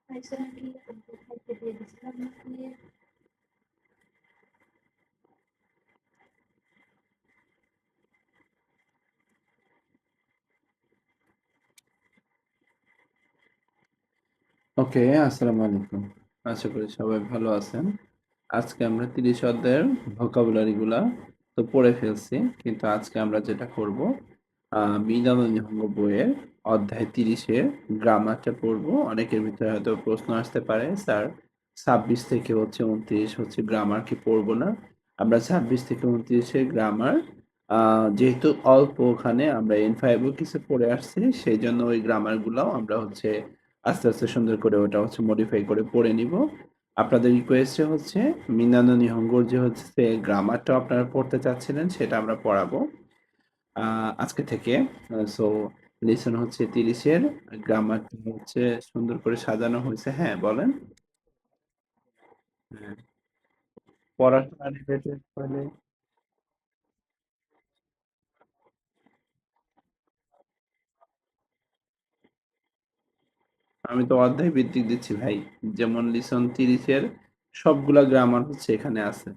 ওকে, আসসালামু আলাইকুম। আশা করি সবাই ভালো আছেন। আজকে আমরা ৩০ অধ্যায়ের ভোকাবুলারি গুলা তো পড়ে ফেলছি। কিন্তু আজকে আমরা যেটা করব, মিলানো নিহঙ্গ বইয়ের অধ্যায় ৩০ এর গ্রামারটা পড়বো। অনেকের ভিতরে হয়তো প্রশ্ন আসতে পারে, স্যার ২৬ থেকে হচ্ছে ২৯ হচ্ছে গ্রামার কি পড়বো না? আমরা ২৬ থেকে ২৯ এর গ্রামার যেহেতু অল্প, ওখানে আমরা N5 ও কিছু পড়ে আসছি, সেই জন্য ওই গ্রামার গুলাও আমরা হচ্ছে আস্তে আস্তে সুন্দর করে ওটা হচ্ছে মডিফাই করে পড়ে নিব। আপনাদের রিকোয়েস্টে হচ্ছে মিনানো নিহঙ্গর যে হচ্ছে গ্রামারটা আপনারা পড়তে চাচ্ছিলেন, সেটা আমরা পড়াবো আজকে থেকে। সো লেসন হচ্ছে ৩০ এর গ্রামারটা হচ্ছে সুন্দর করে সাজানো হয়েছে। হ্যাঁ, বলেন। হ্যাঁ, পড়াশোনা রিলেটেড হলে আমি তো অধ্যায় ভিত্তিক দিচ্ছি ভাই। যেমন লিসন ৩০ এর সবগুলা গ্রামার হচ্ছে এখানে আছে।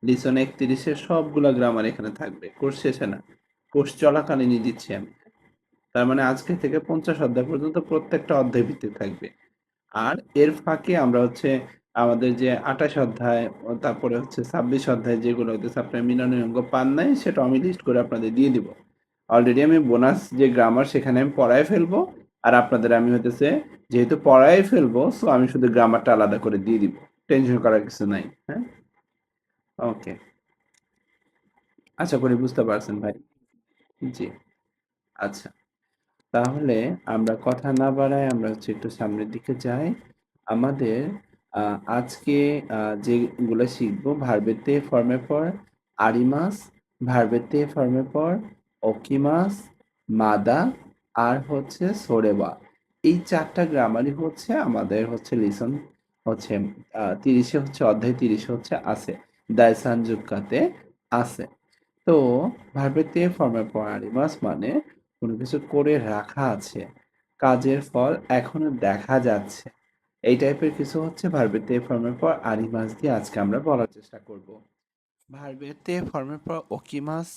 লিসন ৩১ এর সবগুলা গ্রামার এখানে থাকবে, কোর্স শেষে না, কোর্স চলাকালীনই দিচ্ছি আমি। তার মানে আজকে থেকে ৫০ অধ্যায় পর্যন্ত প্রত্যেকটা অধ্যায় ভিত্তিক থাকবে। আর এর ফাঁকে আমরা হচ্ছে আমাদের যে ২৮ অধ্যায় তারপরে হচ্ছে ২৬ অধ্যায় যেগুলো হইতেছে আপনার মিলনের অঙ্ক পান নাই, সেটা আমি লিস্ট করে আপনাদের দিয়ে দিব। অলরেডি আমি বোনাস যে গ্রামার সেখানে আমি পড়ায় ফেলবো। আর আপনাদের আমি হইতেছে যেহেতু পড়ায় ফেলবো, সো আমি শুধু গ্রামারটা আলাদা করে দিয়ে দিব। টেনশন করার কিছু নাই। হ্যাঁ, ওকে। আশা করি বুঝতে পারছেন ভাই। জি, আচ্ছা। তাহলে আমরা কথা না বাড়ায় আমরা হচ্ছে একটু সামনের দিকে যাই। আমাদের আজকে যেগুলো শিখবো, ভার্বের তে ফর্মের পর আরিমাস, ভার্বের তে ফর্মের পর ওকিমাস, মাদা আর হচ্ছে সোরেবা। এই ৪টা গ্রামারই হচ্ছে আমাদের হচ্ছে লিসন হচ্ছে ৩০-এ হচ্ছে অধ্যায় ৩০-এ হচ্ছে আছে। দায়সান যুক্কাতে আছে। তো ভার্বের তে ফর্মের পর আরিমাস মানে কোনো কিছু করে রাখা আছে, কাজের ফল এখনো দেখা যাচ্ছে। এই টাইপের কিছু হচ্ছে ভার্বের তে ফর্মের পর আরিমাস দিয়ে আজকে আমরা বলার চেষ্টা করব। ভার্বের তে ফর্মের পর ওকিমাস,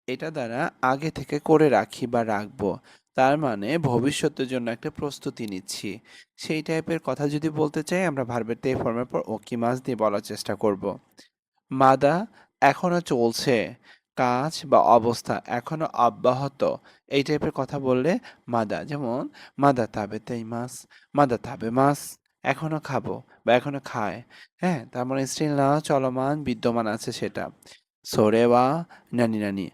এটা দ্বারা আগে থেকে করে রাখি বা রাখবো, তার মানে ভবিষ্যতের জন্য একটা প্রস্তুতি নিচ্ছি। সেই টাইপের কথা যদি বলতে চাই, আমরা ভার্বের তে ফর্মের পর ওকিমাস দিয়ে বলার চেষ্টা করব। মাদা, এখনো চলছে, কাজ বা অবস্থা এখনো অব্যাহত, এই টাইপের কথা বললে মাদা। যেমন মাদা তাবে তেই মাস, মাদা তাবে মাস, এখনো খাবো বা এখনো খায়। হ্যাঁ, তার মানে স্টিল না, চলমান বিদ্যমান আছে সেটা। সোরেওয়া, নানি নানি,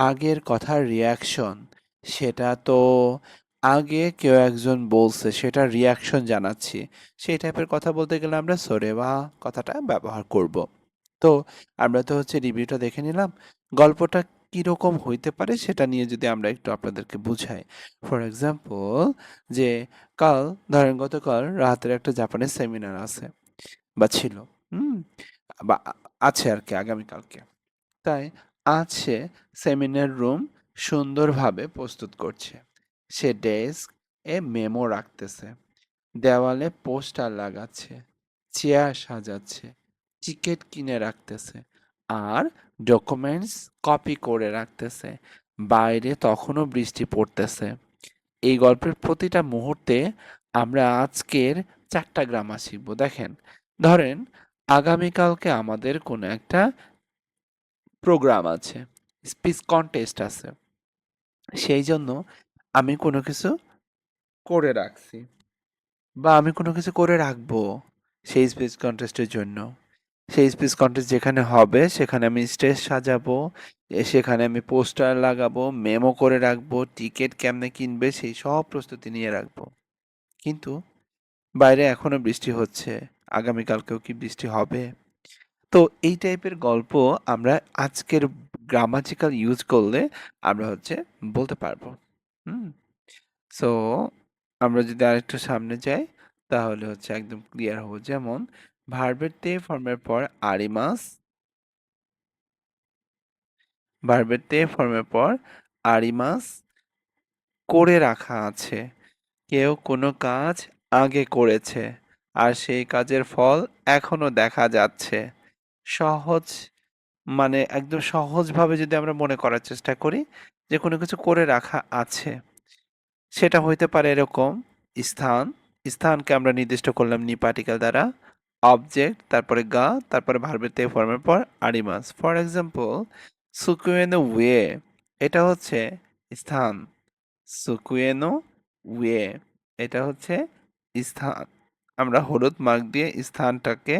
আগের কথার রিয়াকশন, সেটা তো আগে কেউ একজন বলছে, সেটা রিয়াকশন জানাচ্ছি। সেই টাইপের কথা বলতে গেলে আমরা সোরেওয়া কথাটা ব্যবহার করব। তো আমরা তো হচ্ছে রিভিউটা দেখে নিলাম। গল্পটা কিরকম হইতে পারে সেটা নিয়ে যদি আমরা একটু আপনাদেরকে বুঝাই। ফর এক্সাম্পল, যে কাল, ধরেন গতকাল রাতের একটা জাপানের সেমিনার আছে বা ছিল। হুম, বা আছে আর কি, আগামীকালকে। তাই আজ সে সেমিনার রুম সুন্দরভাবে প্রস্তুত করছে। সে ডেস্ক এ মেমো রাখতেছে, দেওয়ালে পোস্টার লাগাচ্ছে, চেয়ার সাজাচ্ছে, টিকিট কিনে রাখতেছে আর ডকুমেন্টস কপি করে রাখতেছে। বাইরে তখনও বৃষ্টি পড়তেছে। এই গল্পের প্রতিটা মুহূর্তে আমরা আজকের ৪টা গ্রামার শিখব। দেখেন, ধরেন আগামীকালকে আমাদের কোনো একটা প্রোগ্রাম আছে, স্পিচ কন্টেস্ট আছে, সেই জন্য আমি কোনো কিছু করে রাখছি বা আমি কোনো কিছু করে রাখবো সেই স্পিচ কন্টেস্টের জন্য। সেই স্পিচ কন্টেস্ট যেখানে হবে সেখানে আমি স্টেজ সাজাবো, সেখানে আমি পোস্টার লাগাবো, মেমো করে রাখবো, টিকিট কেমনে কিনবে সেই সব প্রস্তুতি নিয়ে রাখবো। কিন্তু বাইরে এখনো বৃষ্টি হচ্ছে, আগামীকালকেও কি বৃষ্টি হবে? তো এই টাইপের গল্প আমরা আজকের গ্রামাটিক্যাল ইউজ করলে আমরা হচ্ছে বলতে পারবো। হুম, সো আমরা যদি আরেকটু সামনে যাই, তাহলে হচ্ছে একদম ক্লিয়ার হবো। যেমন ভার্বের তে ফর্মের পর আরিমাস, ভার্বের তে ফর্মের পর আরিমাস, করে রাখা আছে, কেউ কোনো কাজ আগে করেছে। আর সেই কাজের ফল এখনো দেখা যাচ্ছে। সহজ মানে একদম সহজভাবে যদি আমরা মনে করার চেষ্টা করি যে কোনো কিছু করে রাখা আছে, সেটা হইতে পারে এরকম: স্থান, স্থানকে আমরা নির্দিষ্ট করলাম নি পার্টিকেল দ্বারা, অবজেক্ট, তারপরে গা, তারপরে ভার্বের তে ফর্মের পর আরিমাস। ফর এক্সাম্পল, সুকুয়েনো ওয়ে, এটা হচ্ছে স্থান। সুকুয়েনো ওয়ে, এটা হচ্ছে স্থান। আমরা হলুদ মার্ক দিয়ে স্থানটাকে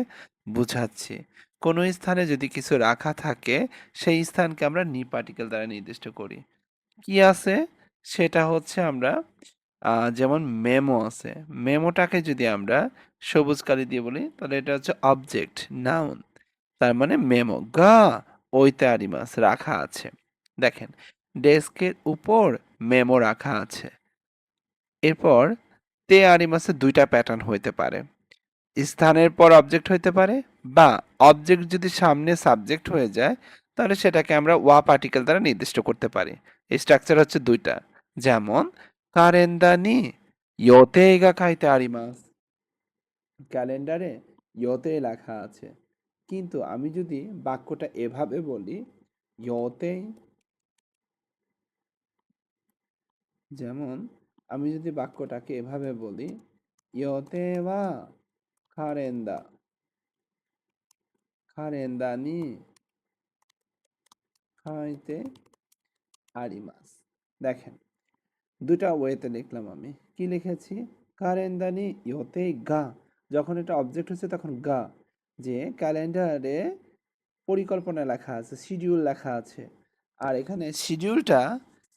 বুঝাচ্ছি। কোনো স্থানে যদি কিছু রাখা থাকে, সেই স্থানকে আমরা নি পার্টিকেল দ্বারা নির্দিষ্ট করি। কি আছে সেটা হচ্ছে আমরা যেমন মেমো আছে, মেমোটাকে যদি আমরা সবুজ কালি দিয়ে বলি তাহলে এটা হচ্ছে অবজেক্ট, নাউন। তার মানে মেমো গা ওইতে আরিমাস রাখা আছে। দেখেন, ডেস্কের উপর মেমো রাখা আছে। এরপর তে আরিমাসে দুইটা প্যাটার্ন হইতে পারে: স্থানের পর অবজেক্ট হইতে পারে, বা অবজেক্ট যদি সামনে সাবজেক্ট হয়ে যায় তাহলে সেটাকে আমরা ওয়া পার্টিকেল দ্বারা নির্দিষ্ট করতে পারি। এই স্ট্রাকচার হচ্ছে দুইটা। যেমন কারেন্দানি ইয়োতেইগা খাইতে আরিমাস, ক্যালেন্ডারে ইয়োতে লেখা আছে। কিন্তু আমি যদি বাক্যটা এভাবে বলি, ইয়োতেই, যেমন আমি যদি বাক্যটাকে এভাবে বলি, ইয়োতে ওয়া কারেন্দা, কারেন্দানি খাইতে আরিমাস। দেখেন, দুটা ওয়েতে লিখলাম আমি। কি লিখেছি? কারেন্দানি ইহতে গা, যখন এটা অবজেক্ট হচ্ছে তখন গা, যে ক্যালেন্ডারে পরিকল্পনা লেখা আছে, শিডিউল লেখা আছে। আর এখানে শিডিউলটা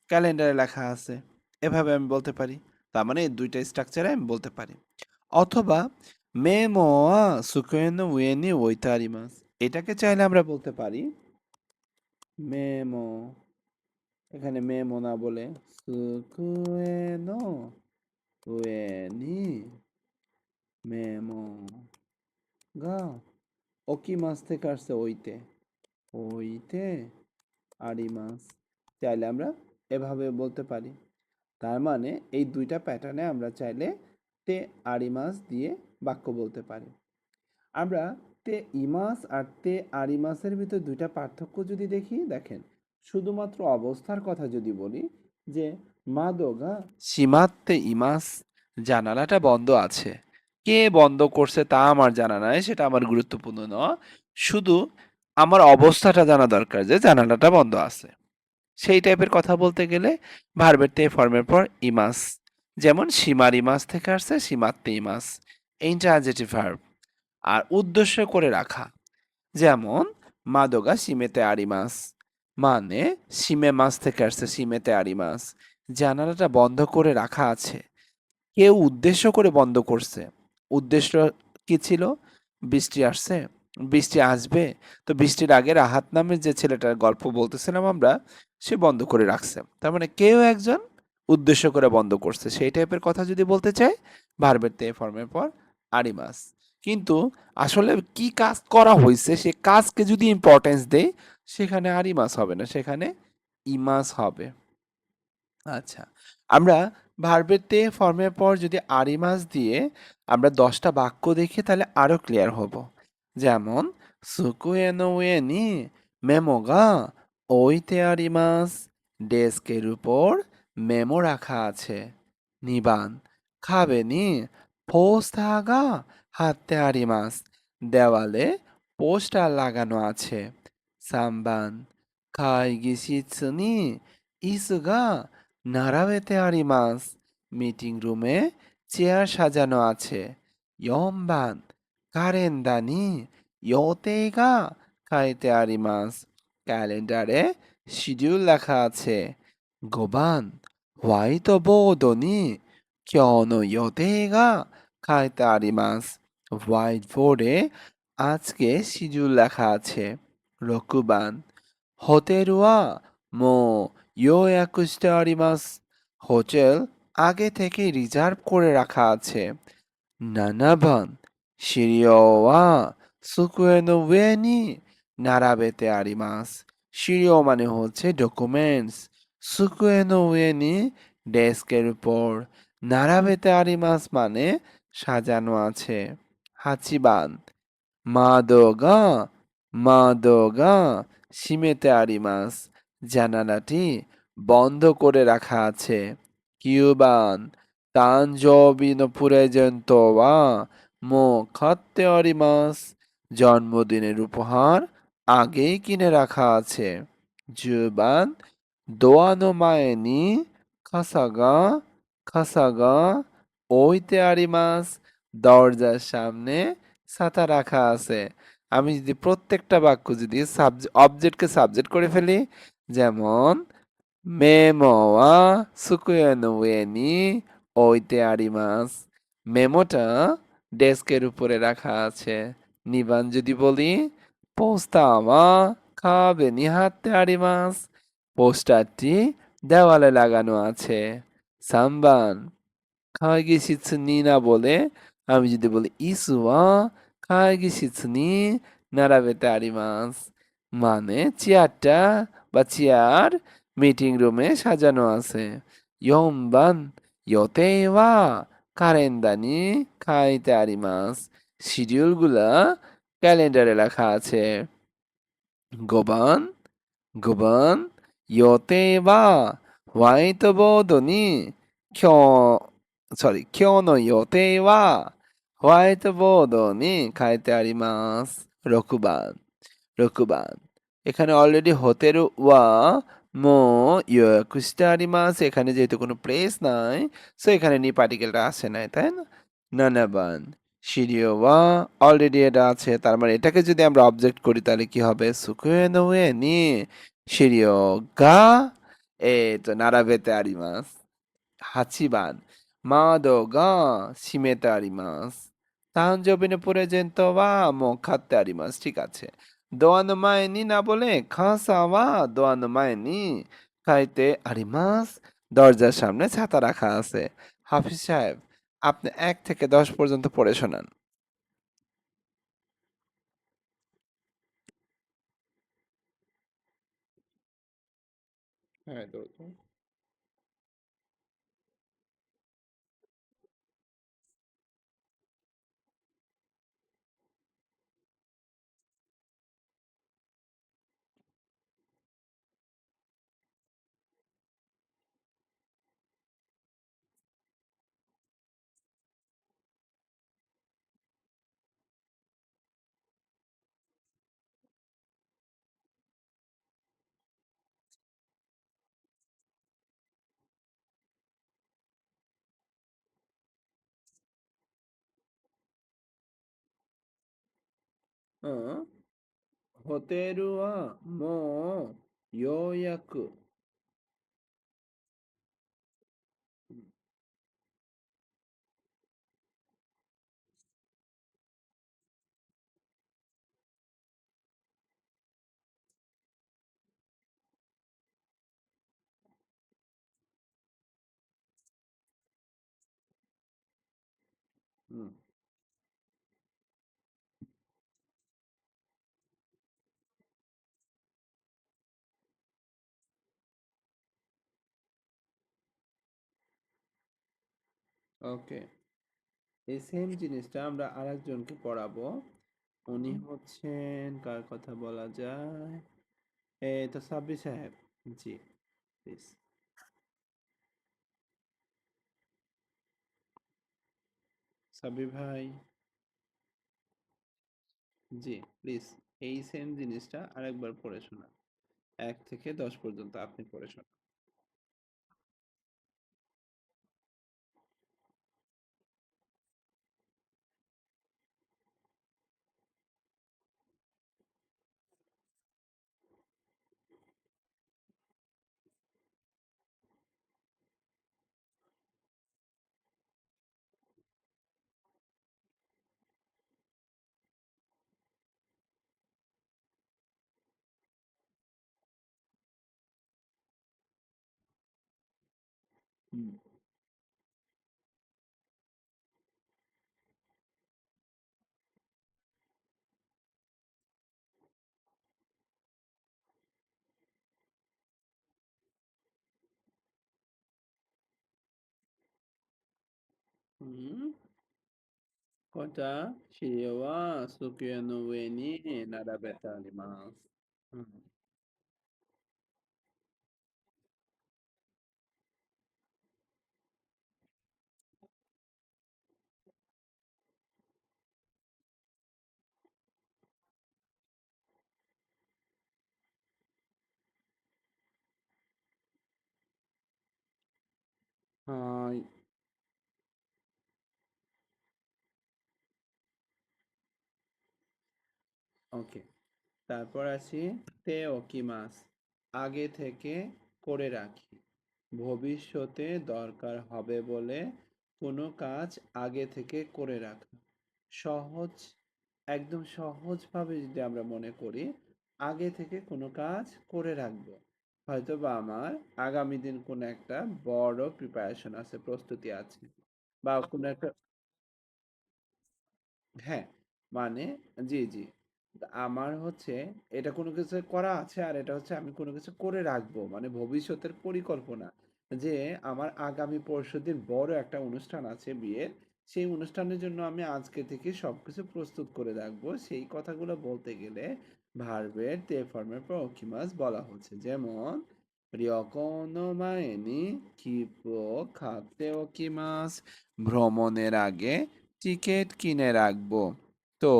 ক্যালেন্ডারে লেখা আছে। এভাবে আমি বলতে পারি। তার মানে এই দুইটা স্ট্রাকচারে আমি বলতে পারি। অথবা মেমোয়া সুকেনো উয়েনি ওইতারিমাস, এটাকে চাইলে আমরা বলতে পারি মেমো, এখানে মেমো না বলে সুকুয়েনো উয়েনি মেমো গা, ওকি মাছ থেকে আসছে ওইতে, ওইতে আরিমাস। চাইলে আমরা এভাবে বলতে পারি। তার মানে এই দুইটা প্যাটার্নে আমরা চাইলে তে আরিমাস দিয়ে বাক্য বলতে পারি। আমরা তে ইমাস আর তে আরিমাসের ভিতর দুইটা পার্থক্য যদি দেখি, দেখেন, শুধুমাত্র অবস্থার কথা যদি বলি যে মাদোগা সীমাতে ইমাস, জানালাটা বন্ধ আছে, কে বন্ধ করছে তা আমার জানা নাই, সেটা আমার গুরুত্বপূর্ণ নয়। শুধু আমার অবস্থাটা জানা দরকার যে জানালাটা বন্ধ আছে। সেই টাইপের কথা বলতে গেলে ভার্বের তে ফর্মের পর ইমাস, যেমন সীমার ইমাস থেকে আসছে সীমাতে ইমাস, ইন্টারজেটিভ ভার্ব। আর উদ্দেশ্য করে রাখা, যেমন মাদোগা সিমেতে আরিমাস, মানে সিমে মাস থেকে আসছে সিমেতে আরিমাস, জানালাটা বন্ধ করে রাখা আছে। কেউ উদ্দেশ্য করে বন্ধ করছে। উদ্দেশ্য কি ছিল? বৃষ্টি আসছে, বৃষ্টি আসবে, তো বৃষ্টির আগে রাহাত নামের যে ছেলেটার গল্প বলতেছিলাম আমরা, সে বন্ধ করে রাখছে। তার মানে কেউ একজন উদ্দেশ্য করে বন্ধ করছে, সেই টাইপের কথা যদি বলতে চাই ভার্বের তে ফর্মের পর আরিমাস। কিন্তু আসলে কি কাজ করা হয়েছে সে কাজকে যদি ইম্পর্টেন্স দেই, সেখানে আরিমাস হবে না, সেখানে ইমাস হবে। আচ্ছা, আমরা ভার্বের তে ফর্মের পর যদি আরিমাস দিয়ে আমরা 10টা বাক্য দেখি তাহলে আরো ক্লিয়ার হব। যেমন সুকুয়েনো উয়ে নি মেমোগা ওইতে আরিমাস, ডেস্কের উপর মেমো রাখা আছে। নিবান খাবে নি পোস্টাগা হাতে আরিমাস, দেওয়ালে পোস্টার লাগানো আছে। সাম্বান খাই গিসিৎসুনি ইসুগা নারাবেতে আরিমাস, মিটিং রুমে চেয়ার সাজানো আছে। ইয়ম্বান কারেন্দা নি ইয়োতেগা খাইতে আরিমাস, ক্যালেন্ডারে শিডিউল লেখা আছে। গোবান হোয়াইট বোর্ড নি কিয়নো ইয়োতেগা খাইতে আরিমাস, হোয়াইট বোর্ডে আজকে শিডিউল লেখা আছে। রকুবান হোটেলুয়া মো ইয়োয়াকু শিতে আরিমাস, হোটেল আগে থেকে রিজার্ভ করে রাখা আছে। 7번資料は机の上に並べてあります。資料মানে হচ্ছে ডকুমেন্টস, সুকুয়ে নো উয়েনি ডেস্কের উপর, নারাবেতে আরিমাস মানে সাজানো আছে। 8番窓が窓が閉めてあります。জানালাটি বন্ধ করে রাখা আছে। 9番誕生日のプレゼントはもう買ってあります。জন্মদিনের উপহার আগেই কিনে রাখা আছে। 10番ドアの前に傘が置いてあります。দরজার সামনে ছাতা রাখা আছে। আমি যদি প্রত্যেকটা বাক্য যদি অবজেক্টকে সাবজেক্ট করে ফেলি, যেমন মেমো ওয়া সুকুয়ে নো উয়ে নি ওইতে আরিমাস। মেমোটা ডেস্কের উপরে রাখা আছে। নিবান যদি বলি পোস্তা ওয়া কাবে নি হাতে আরিমাস। পোস্টারটি দেওয়ালে লাগানো আছে। সাম্বান会議室にনা বলে আমি যদি বলি ইসু ওয়া会議室に並べてあります। মানে চেয়ারটা বা চেয়ার মিটিং রুমে সাজানো আছে। 4番予定はカレンダーに書いてあります。শিডিউলগুলা ক্যালেন্ডারে লেখা আছে। 5番5番予定はホワイトボードに今日の予定はホワイトボードに書いてあります。6番এখানে অলরেডি হোতের ওয়া মো ইয়োয়াকুしてあります। এখানে যেহেতু কোনো প্লেস নাই, সো এখানে নি পার্টিকেলটা আসে নাই, তাই না? 7番সিরিও ওয়া অলরেডি এটা আছে, তার মানে এটাকে যদি আমরা অবজেক্ট করি তাহলে কি হবে? সুকুয়ে নো উয়ে নি সিরিও গা নারাবেতে আরিমাস। 8番窓が閉めてあります。誕生日のプレゼントはもう買ってあります。ঠিক আছে। ドアの前にনা বলে傘はドアの前に書いてあります। দরজার সামনে ছাতা রাখা আছে। হাফিজ সাহেব, আপনি 1 থেকে 10 পর্যন্ত পড়ে শোনান। হ্যাঁ, তোうんホテルはもうようやく、うん、ওকে। এই সেম জিনিসটা আমরা আরেকজনকে পড়াবো। উনি হচ্ছেন, কার কথা বলা যায়? এই তো সাব্বির সাহেব। জি, প্লিজ। সাব্বির ভাই, জি, প্লিজ। এই সেম জিনিসটা আরেকবার পড়ে শোনান। 1 থেকে 10 পর্যন্ত আপনি পড়ে শোনান। হুম, হুম, 私は机の上に並べてあります。うん。はーい。ওকে। তারপর আসি তে ওকিমাস। আগে থেকে করে রাখি। ভবিষ্যতে দরকার হবে বলে কোনো কাজ আগে থেকে করে রাখা। সহজ, একদম সহজভাবে যদি আমরা মনে করি, আগে থেকে কোনো কাজ করে রাখবো। হয়তোবা আমার আগামী দিন কোনো একটা বড় প্রিপারেশন আছে, প্রস্তুতি আছে। বা কোনো একটা হ্যাঁ, মানে জি, জি। আমার হচ্ছে এটা কোনো কিছু করা আছে আর এটা হচ্ছে আমি কোনো কিছু করে রাখবো। মানে ভবিষ্যতের পরিকল্পনা। যে আমার আগামী পরশুদিন বড় একটা অনুষ্ঠান আছে বিয়ের। সেই অনুষ্ঠানের জন্য আমি আজকে থেকে সবকিছু প্রস্তুত করে রাখবো। সেই কথাগুলো বলতে গেলে ভার্বের তে ফর্মের পর ওকিমাস বলা হচ্ছে। যেমন রিয়কোনো মাএনি কিপো খাতে ওকিমাস। ভ্রমণের আগে টিকেট কিনে রাখবো। তো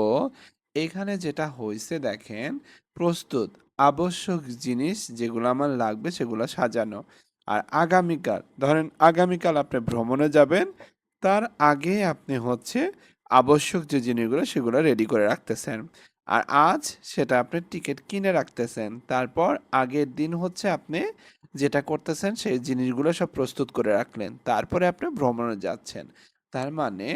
এখানে যেটা হয়েছে দেখেন, প্রস্তুত আবশ্যক জিনিস যেগুলো আমার লাগবে সেগুলো সাজানো। আর আগামীকাল ধরেন আগামীকাল আপনি ভ্রমণে যাবেন, তার আগে আপনি হচ্ছে আবশ্যক যে জিনিসগুলো সেগুলো রেডি করে রাখতেছেন। আর আজ সেটা আপনি টিকিট কিনে রাখতেছেন। তারপর আগের দিন হচ্ছে আপনি যেটা করতেছেন সেই জিনিসগুলো সব প্রস্তুত করে রাখলেন, তারপরে আপনি ভ্রমণে যাচ্ছেন। তার মানে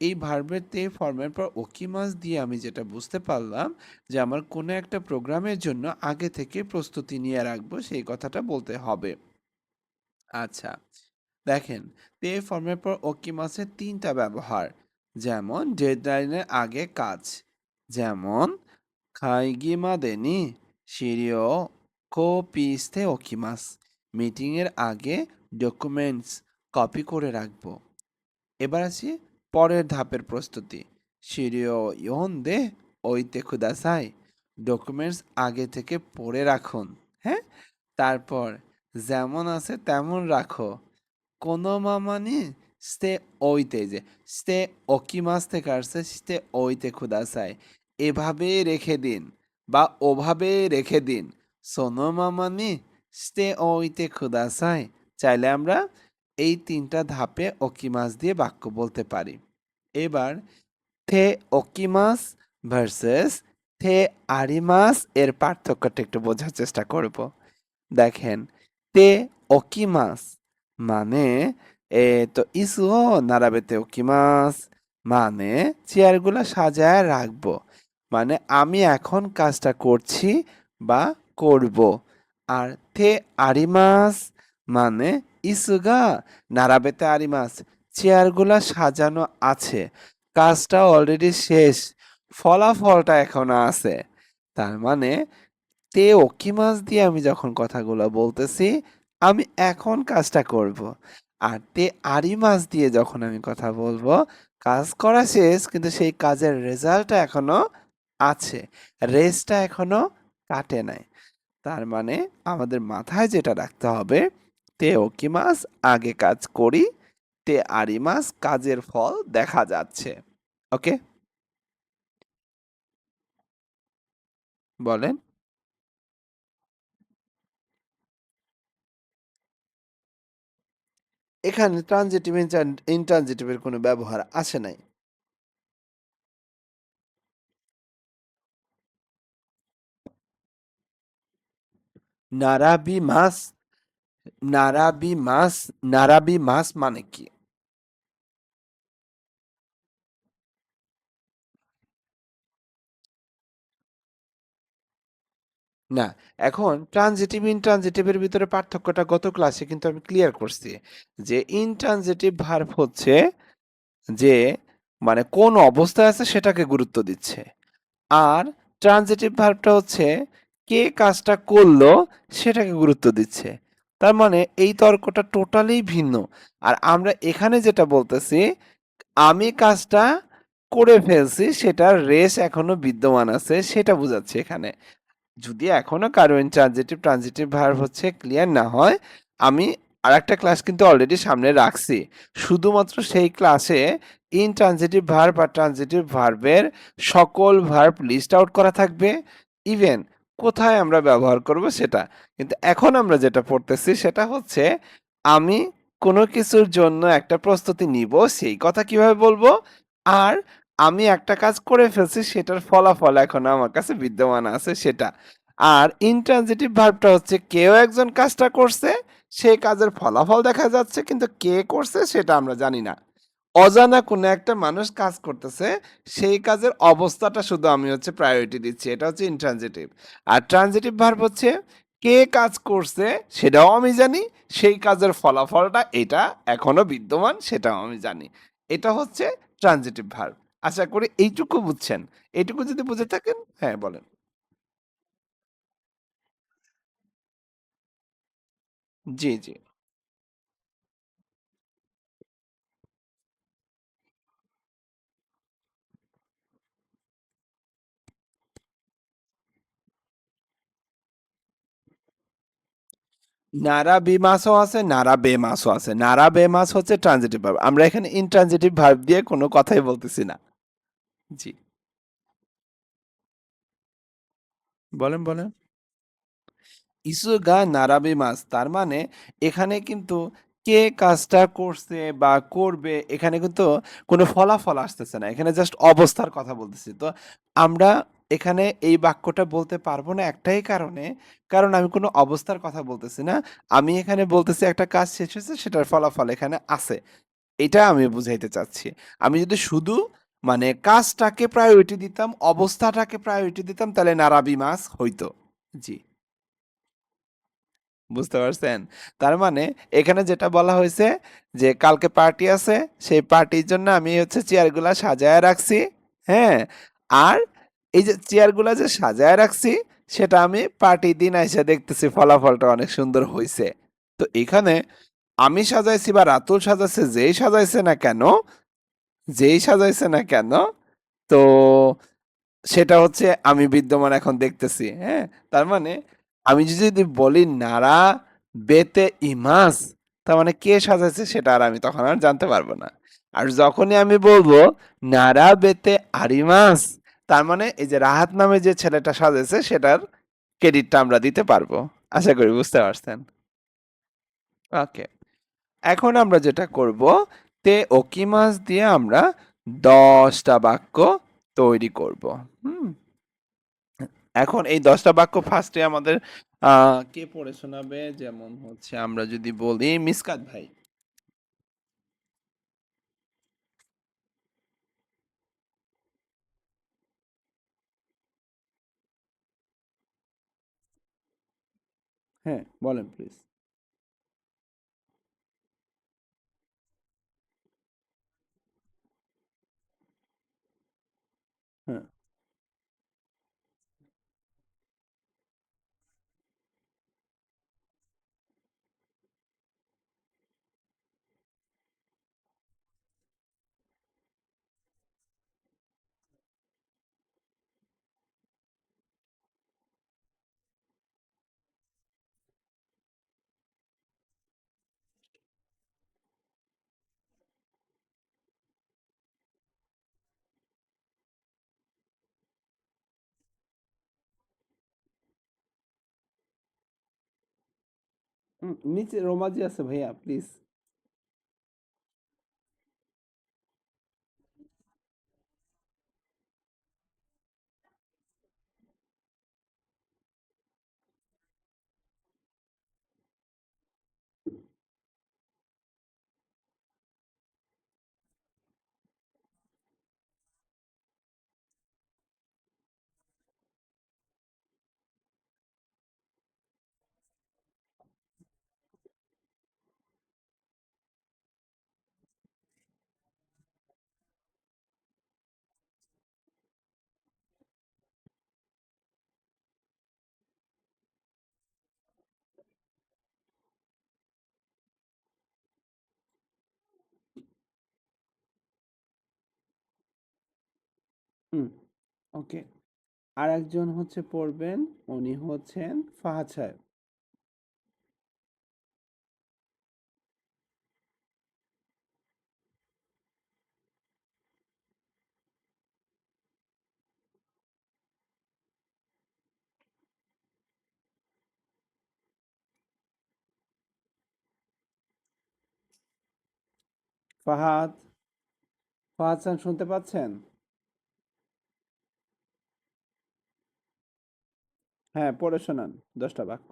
এই ভার্বের তে ফর্মের পর ওকিমাস দিয়ে আমি যেটা বুঝতে পারলাম যে আমার কোনো একটা প্রোগ্রামের জন্য আগে থেকে প্রস্তুতি নিয়ে রাখবো, সেই কথাটা বলতে হবে। আচ্ছা, দেখেন তে ফর্মের পর ওকিমাসের তিনটা ব্যবহার। যেমন ডেডলাইনের আগে কাজ, যেমন খাইগি মাদেনি শিরিও কোপিস্তে ওকিমাস। মিটিংয়ের আগে ডকুমেন্টস কপি করে রাখবো। এবার আসি পরের ধাপের প্রস্তুতি। শিরিও ইয়ন্দে ওইতে খুদাসাই। ডকুমেন্টস আগে থেকে পড়ে রাখুন। হ্যাঁ, তারপর যেমন আছে তেমন রাখো। কোনো মামানি স্তে ওইতে, যে স্তে ওকিমাস থেকে আসছে স্তে ওইতে খুদাসাই, এভাবে রেখে দিন বা ওভাবে রেখে দিন। সোনো মামানি স্তে ওইতে খুদাসাই। চাইলে আমরা এই তিনটা ধাপে ওকিমাস দিয়ে বাক্য বলতে পারি। এবার থে ওকিমাস ভার্সেস থে আরিমাস এর পার্থক্যটা একটু বোঝার চেষ্টা করব। দেখেন তে ওকিমাস মানে তো ইসুও নারাবেতে ওকিমাস মানে চেয়ারগুলো সাজায় রাখবো। মানে আমি এখন কাজটা করছি বা করব। আর থে আরিমাস মানে ইসুগা নারাবেতে আরিমাস, চেয়ারগুলা সাজানো আছে, কাজটা অলরেডি শেষ, ফলাফলটা এখনো আছে। তার মানে তে ওকিমাস দিয়ে আমি যখন কথাগুলো বলতেছি, আমি এখন কাজটা করব। আর তে আরিমাস দিয়ে যখন আমি কথা বলবো, কাজ করা শেষ কিন্তু সেই কাজের রেজাল্টটা এখনো আছে, রেসটা এখনো কাটে নাই। তার মানে আমাদের মাথায় যেটা রাখতে হবে, তে ওকিমাস আগে কাজ করি, তে আরিমাস কাজের ফল দেখা যাচ্ছে। ওকে, বলেন। এখানে ট্রানজিটিভ ইনট্রানজিটিভের কোনো ব্যবহার আসে নাই। নারাবি মাস, নারাবি মাস, নারাবি মাস মানে কি? না, এখন ট্রানজিটিভ ইনট্রানজিটিভের ভিতরে পার্থক্যটা গত ক্লাসে কিন্তু আমি ক্লিয়ার করছি যে ইনট্রানজিটিভ ভার্ব হচ্ছে যে মানে কোন অবস্থায় আছে সেটাকে গুরুত্ব দিচ্ছে, আর ট্রানজিটিভ ভার্বটা হচ্ছে কে কাজটা করলো সেটাকে গুরুত্ব দিচ্ছে। তার মানে এই তর্কটা টোটালি ভিন্ন। আর আমরা এখানে যেটা বলতেছি, আমি কাজটা করে ফেলছি সেটার রেশ এখনো বিদ্যমান আছে সেটা বোঝাচ্ছে এখানে। যদি এখনো কারো ইন্ট্রানজিটিভ ট্রানজিটিভ ভার্ব হচ্ছে ক্লিয়ার না হয়, আমি আরেকটা ক্লাস কিন্তু অলরেডি সামনে রাখছি। শুধুমাত্র সেই ক্লাসে ইনট্রানজিটিভ ভার্ব আর ট্রানজিটিভ ভার্বের সকল ভার্ব লিস্ট আউট করা থাকবে, ইভেন কোথায় আমরা ব্যবহার করব সেটা। কিন্তু এখন আমরা যেটা পড়তেছি সেটা হচ্ছে আমি কোনো কিছুর জন্য একটা প্রস্তুতি নিব, সেই কথা কিভাবে বলবো, আর আমি একটা কাজ করে ফেলছি সেটার ফলাফল এখন আমার কাছে বিদ্যমান আছে সেটা। আর ইনট্রানজিটিভ ভার্বটা হচ্ছে কেউ একজন কাজটা করছে, সেই কাজের ফলাফল দেখা যাচ্ছে কিন্তু কে করছে সেটা আমরা জানি না। অজানা কোনো একটা মানুষ কাজ করতেছে, সেই কাজের অবস্থাটা শুধু আমি হচ্ছে প্রায়োরিটি দিচ্ছি, এটা হচ্ছে ইনট্রানজিটিভ। আর ট্রানজিটিভ ভার্ব হচ্ছে কে কাজ করছে সেটাও আমি জানি, সেই কাজের ফলাফলটা এটা এখনো বিদ্যমান সেটাও আমি জানি। এটা হচ্ছে ট্রানজিটিভ ভার্ব। আশা করি এইটুকু বুঝছেন। এইটুকু যদি বুঝে থাকেন, হ্যাঁ বলেন। জি, জি। নারা বিমাসও আছে, নারা বেমাসও আছে। নারা বেমাস হচ্ছে ট্রানজিটিভ ভার্ব। আমরা এখানে ইনট্রানজিটিভ ভার্ব দিয়ে কোনো কথাই বলতেছি না। জি। বলেন, বলেন। ইসুগা নারাবি মাছ তার মানে এখানে কিন্তু কে কাজটা করছে বা করবে এখানে কিন্তু কোনো ফলাফল আসতেছে না, এখানে জাস্ট অবস্থার কথা বলতেছি। তো আমরা এখানে এই বাক্যটা বলতে পারবো না একটাই কারণে, কারণ আমি কোনো অবস্থার কথা বলতেছি না, আমি এখানে বলতেছি একটা কাজ শেষ হয়েছে সেটার ফলাফল এখানে আছে, এটা আমি বুঝাইতে চাচ্ছি। আমি যদি শুধু মানে কাজটাকে প্রায়োরিটি দিতাম, অবস্থাটাকে প্রায়োরিটি দিতাম, তাহলে নারাবি মাছ হইতো। জি। বুঝতে পারছেন? তার মানে এখানে যেটা বলা হয়েছে যে কালকে পার্টি আছে, সেই পার্টির জন্য আমি হচ্ছে চেয়ারগুলা সাজায় রাখছি। হ্যাঁ? আর এই যে চেয়ারগুলা যে সাজায় রাখছি সেটা আমি পার্টির দিন আইসা দেখতেছি ফলাফলটা অনেক সুন্দর হইছে। তো এখানে আমি সাজাইছি বা রাতুল সাজাইছে, যেই সাজাইছে না কেন, তো সেটা হচ্ছে আমি বিদ্যমান এখন দেখতেছি। হ্যাঁ? তার মানে আমি যদি বলি নারা বেতে ইমাস, তার মানে কে সাজাইছে সেটা আর আমি তখন আর জানতে পারবো না। আর যখনই আমি বলবো নারা বেতে আরিমাস, তার মানে এই যে রাহাত নামে যে ছেলেটা সাজাইছে সেটার ক্রেডিটটা আমরা দিতে পারবো। আশা করি বুঝতে পারছেন। ওকে। এখন আমরা যেটা করব, তে ওকিমাস দিয়ে আমরা 10টা বাক্য তৈরি করব। হুম? এখন এই 10টা বাক্য ফার্স্টে আমাদের কে পড়ে শোনাবে? যেমন হচ্ছে আমরা যদি বলি মিসকাত ভাই। হ্যাঁ, বলেন প্লিজ। হ্যাঁ। নিচে রোমাজি আছে ভাইয়া, প্লিজ। হুম, ওকে। আরেকজন হচ্ছে পড়বেন, উনি হচ্ছেন ফাহাদ সাহেব। ফাহাদ, ফাহাদ স্যার শুনতে পাচ্ছেন? হ্যাঁ, পড়ে শোনান ১০টা বাক্য।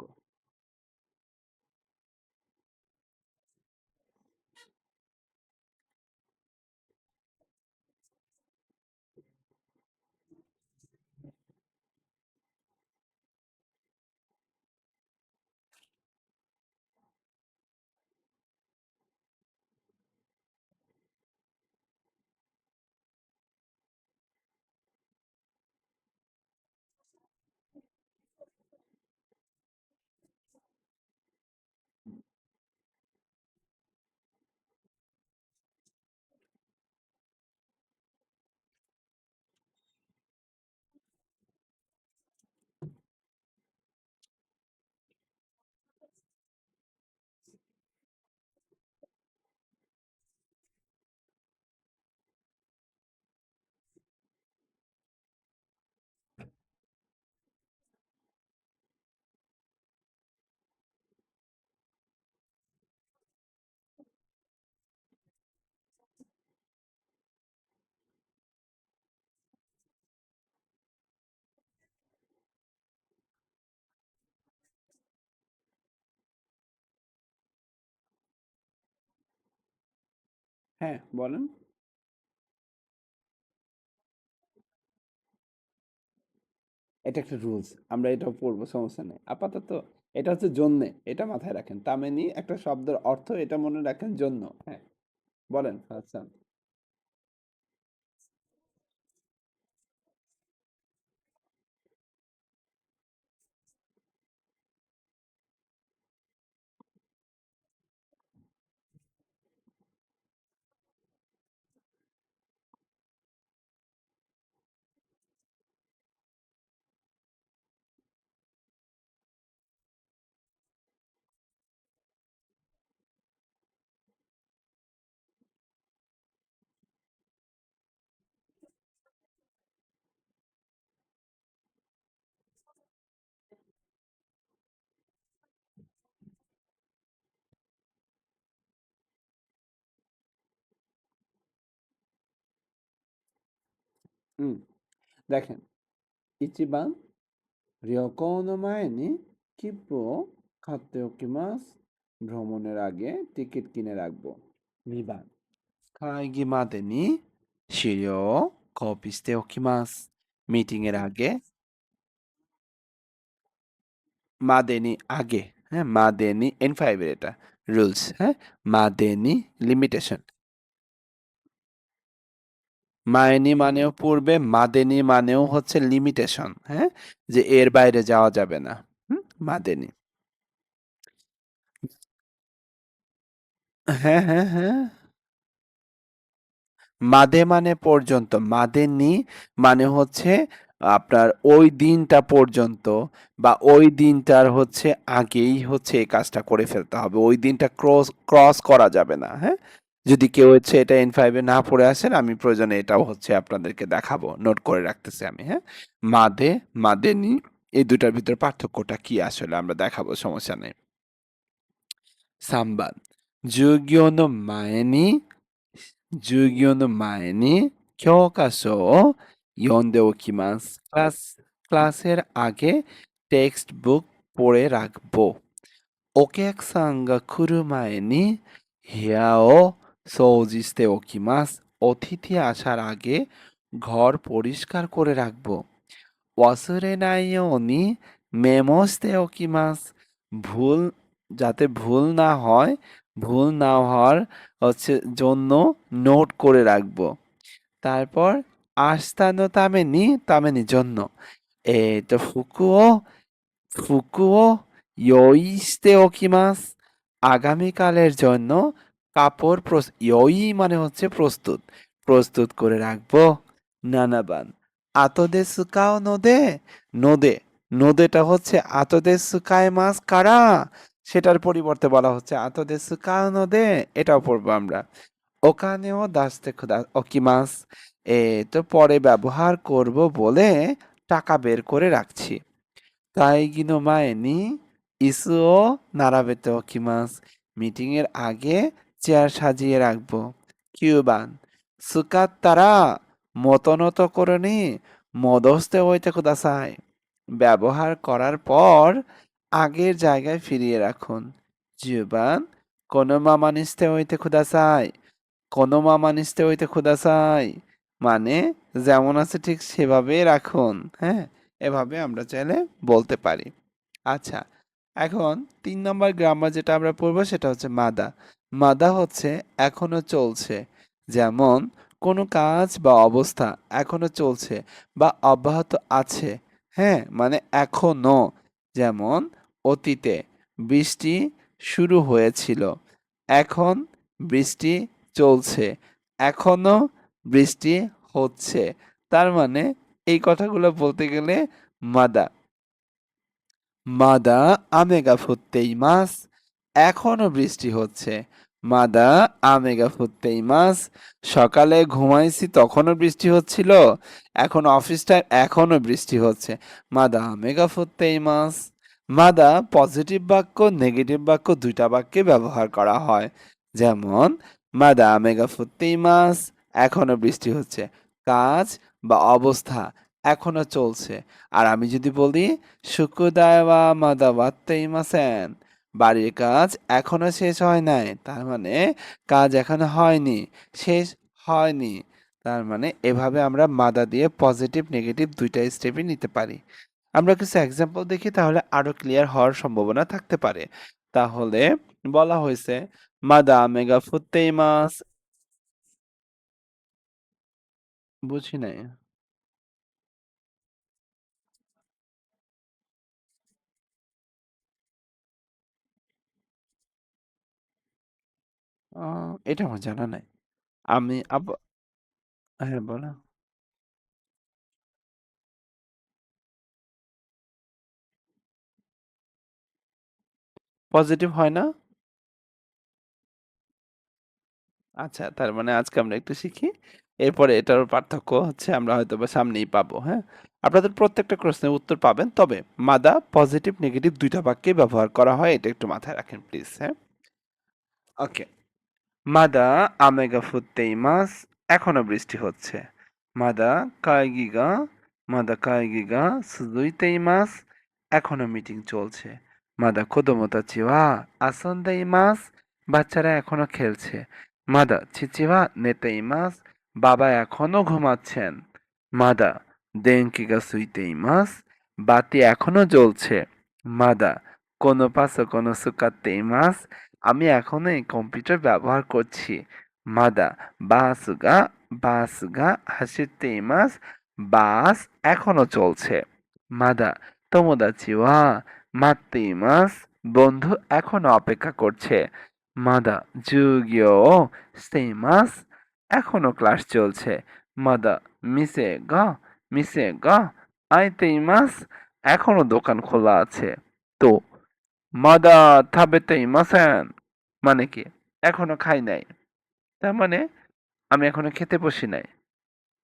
হ্যাঁ, বলেন। এটা একটা রুলস। আমরা এটাও পড়বো, সমস্যা নেই। আপাতত এটা হচ্ছে জন্যে। এটা মাথায় রাখেন। তামেনি একটা শব্দের অর্থ, এটা মনে রাখেন জন্য। হ্যাঁ, বলেন হাসান। হুম, দেখেন। ইচিবান রিয়কোনো মাইনি কিপো খাতে ওকিমাস। ভ্রমণের আগে টিকিট কিনে রাখবো। 2번会議までに資料をコピーしておきます。মিটিং এর আগে মাদেনি আগে, হ্যাঁ? মাদেনি N5 এর এটা রুলস, হ্যাঁ? মাদেনি লিমিটেশন। মাইনি মানেও পূর্বে, মাদেনি মানেও হচ্ছে লিমিটেশন, হ্যাঁ? যে এর বাইরে যাওয়া যাবে না। হুম? মাদেনি। হ্যাঁ, হ্যাঁ, হ্যাঁ। মাদে মানে পর্যন্ত, মাদেনি মানে হচ্ছে আপনার ওই দিনটা পর্যন্ত বা ওই দিনটার হচ্ছে আগেই হচ্ছে এই কাজটা করে ফেলতে হবে। ওই দিনটা ক্রস করা যাবে না, হ্যাঁ? যদি কেউ হচ্ছে এটা N5 এ না পড়ে আসেন, আমি প্রয়োজনে এটাও হচ্ছে আপনাদেরকে দেখাবো। নোট করে রাখতেছি আমি, হ্যাঁ? মাদে, মাদেনি এই ২ টার ভিতরে পার্থক্যটা কি আসলে আমরা দেখাবো, সমস্যা নেই। 3번授業の前に教科書を読んでおきます。ক্লাসের আগে টেক্সট বুক পড়ে রাখবো। お客さんが来る前に部屋を掃除しておきます。অতিথি আসার আগে ঘর পরিষ্কার করে রাখবো। 忘れないようにメモしておきます。ভুল যাতে ভুল না হওয়ার হচ্ছে জন্য নোট করে রাখবো। তারপর আস্তানো তামেনি জন্য। ফুকুও ইয়ই শিতে ওকিমাস। আগামীকালের জন্য ইয়ই মানে হচ্ছে প্রস্তুত। প্রস্তুত করে রাখবো। 7번 আতো দেশু কাও নোদে নোদে নোদেটা হচ্ছে আতো দেশু কায় মাস কারা সেটার পরিবর্তে বলা হচ্ছে আতো দেশু কাও নোদে এটাও পড়বো আমরা ওখানেও দাসতে খুদা ওকিমাস তো পরে ব্যবহার করব বলে টাকা বের করে রাখছি তাইগিনো মায়েনি ইসুও নারাবেতে ওকিমাস মিটিং এর আগে চেয়ার সাজিয়ে রাখবো কিউবান সুকাত্তারা মতনত করে নি মদস্তে হইতে কুদাসাই ব্যবহার করার পর আগের জায়গায় ফিরিয়ে রাখুন জিউবান কোনো মামানিস্তে হইতে কুদাসাই কোনো মামানিস্তে হইতে কুদাসাই মানে যেমন আছে ঠিক সেভাবেই রাখুন হ্যাঁ এভাবে আমরা চাইলে বলতে পারি আচ্ছা এখন ৩ নম্বর গ্রামার যেটা আমরা পড়বো সেটা হচ্ছে মাদা মাদা হচ্ছে এখনো চলছে যেমন কোনো কাজ বা অবস্থা এখনো চলছে বা অব্যাহত আছে হ্যাঁ মানে এখনো যেমন অতীতে বৃষ্টি শুরু হয়েছিল এখন বৃষ্টি চলছে এখনো বৃষ্টি হচ্ছে তার মানে এই কথাগুলো বলতে গেলে মাদা মাদা আমেগা ফুত্তেই মাস এখনো বৃষ্টি হচ্ছে মাদা আমেগা ফুত্তেই মাস সকালে ঘুমাইছি তখনও বৃষ্টি হচ্ছিল এখন অফিস টাইম এখনো বৃষ্টি হচ্ছে মাদা আমেগা ফুত্তেই মাস মাদা পজিটিভ বাক্য নেগেটিভ বাক্য দুইটা বাক্যে ব্যবহার করা হয় যেমন মাদা আমেগা ফুত্তেই মাস এখনো বৃষ্টি হচ্ছে কাজ বা অবস্থা এখনো চলছে আর আমি যদি বলি শুকুদাওয়া মাদাওয়াত্তেইমাসেন বাড়ির কাজ এখনো শেষ হয় নাই তার মানে কাজ এখনো হয়নি শেষ হয়নি তার মানে এভাবে আমরা মাদা দিয়ে পজিটিভ নেগেটিভ দুইটা স্টেপই নিতে পারি আমরা কিছু এক্সাম্পল দেখি তাহলে আরো ক্লিয়ার হওয়ার সম্ভাবনা থাকতে পারে তাহলে বলা হয়েছে মাদা মেগা ফুত্তেইমাস বুঝি নাই এটা আমার জানা নাই আমি হ্যাঁ বলো পজিটিভ হয় না আচ্ছা, তার মানে আজকে আমরা একটু শিখি। এরপরে এটার পার্থক্য হচ্ছে আমরা হয়তোবা সামনেই পাবো, হ্যাঁ? আপনাদের প্রত্যেকটা প্রশ্নের উত্তর পাবেন। তবে মাদা পজিটিভ নেগেটিভ ২ টা বাক্যেই ব্যবহার করা হয়। এটা একটু মাথায় রাখেন প্লিজ, হ্যাঁ? ওকে। মাদা আমেগা ফুত্তেইমাস এখনো বৃষ্টি হচ্ছে। মাদা কাইগিগা মাদা কাইগিগা সুজুইতেইমাস এখনো মিটিং চলছে। মাদা কোদোমোতাচি ওয়া আসন্দেইমাস বাচ্চারা এখনো খেলছে। মাদা চিচি ওয়া নেতেইমাস বাবা এখনো ঘুমাচ্ছেন। মাদা দেনকি গা সুইতেইমাস বাতি এখনো জ্বলছে। মাদা কোনো পাসো কোনো সুকাতেইমাস আমি এখনো এই কম্পিউটার ব্যবহার করছি মাদা বাসুগা বাসুগা হাসিতেইমাস বাস এখনো চলছে মাদা তোমোদাচি ওয়া মাত্তেইমাস বন্ধু এখনো অপেক্ষা করছে মাদা জুগিও স্তেইমাস এখনো ক্লাস চলছে মাদা মিসে গা মিসে গা আইতেইমাস এখনো দোকান খোলা আছে তো মাদা থাবেতেইমাসেন মানে কি এখনো খাই নাই তার মানে আমি এখনো খেতে বসি নাই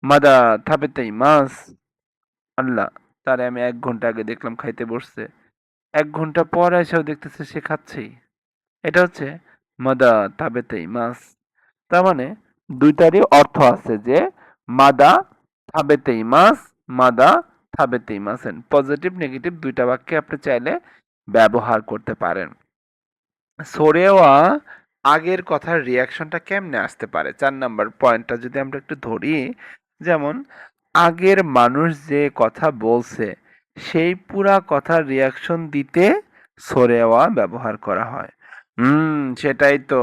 মাদা থাবেতেইমাস আল্লাহ তারে আমি ১ ঘন্টা আগে দেখলাম খাইতে বসছে ১ ঘন্টা পর এসেও দেখতেছে সে খাচ্ছেই এটা হচ্ছে মাদা থাবেতেইমাস তার মানে দুইটারই অর্থ আছে যে মাদা থাবেতেইমাস মাদা থাবেতেইমাসেন পজিটিভ নেগেটিভ দুইটা বাক্যে আপনি চাইলে ব্যবহার করতে পারেন সোরেওয়া আগের কথার রিয়াকশনটা কেমনে আসতে পারে ৪ নাম্বার পয়েন্টটা যদি আমরা একটু ধরি যেমন আগের মানুষ যে কথা বলছে সেই পুরা কথার রিয়াকশন দিতে সোরেওয়া ব্যবহার করা হয় সেটাই তো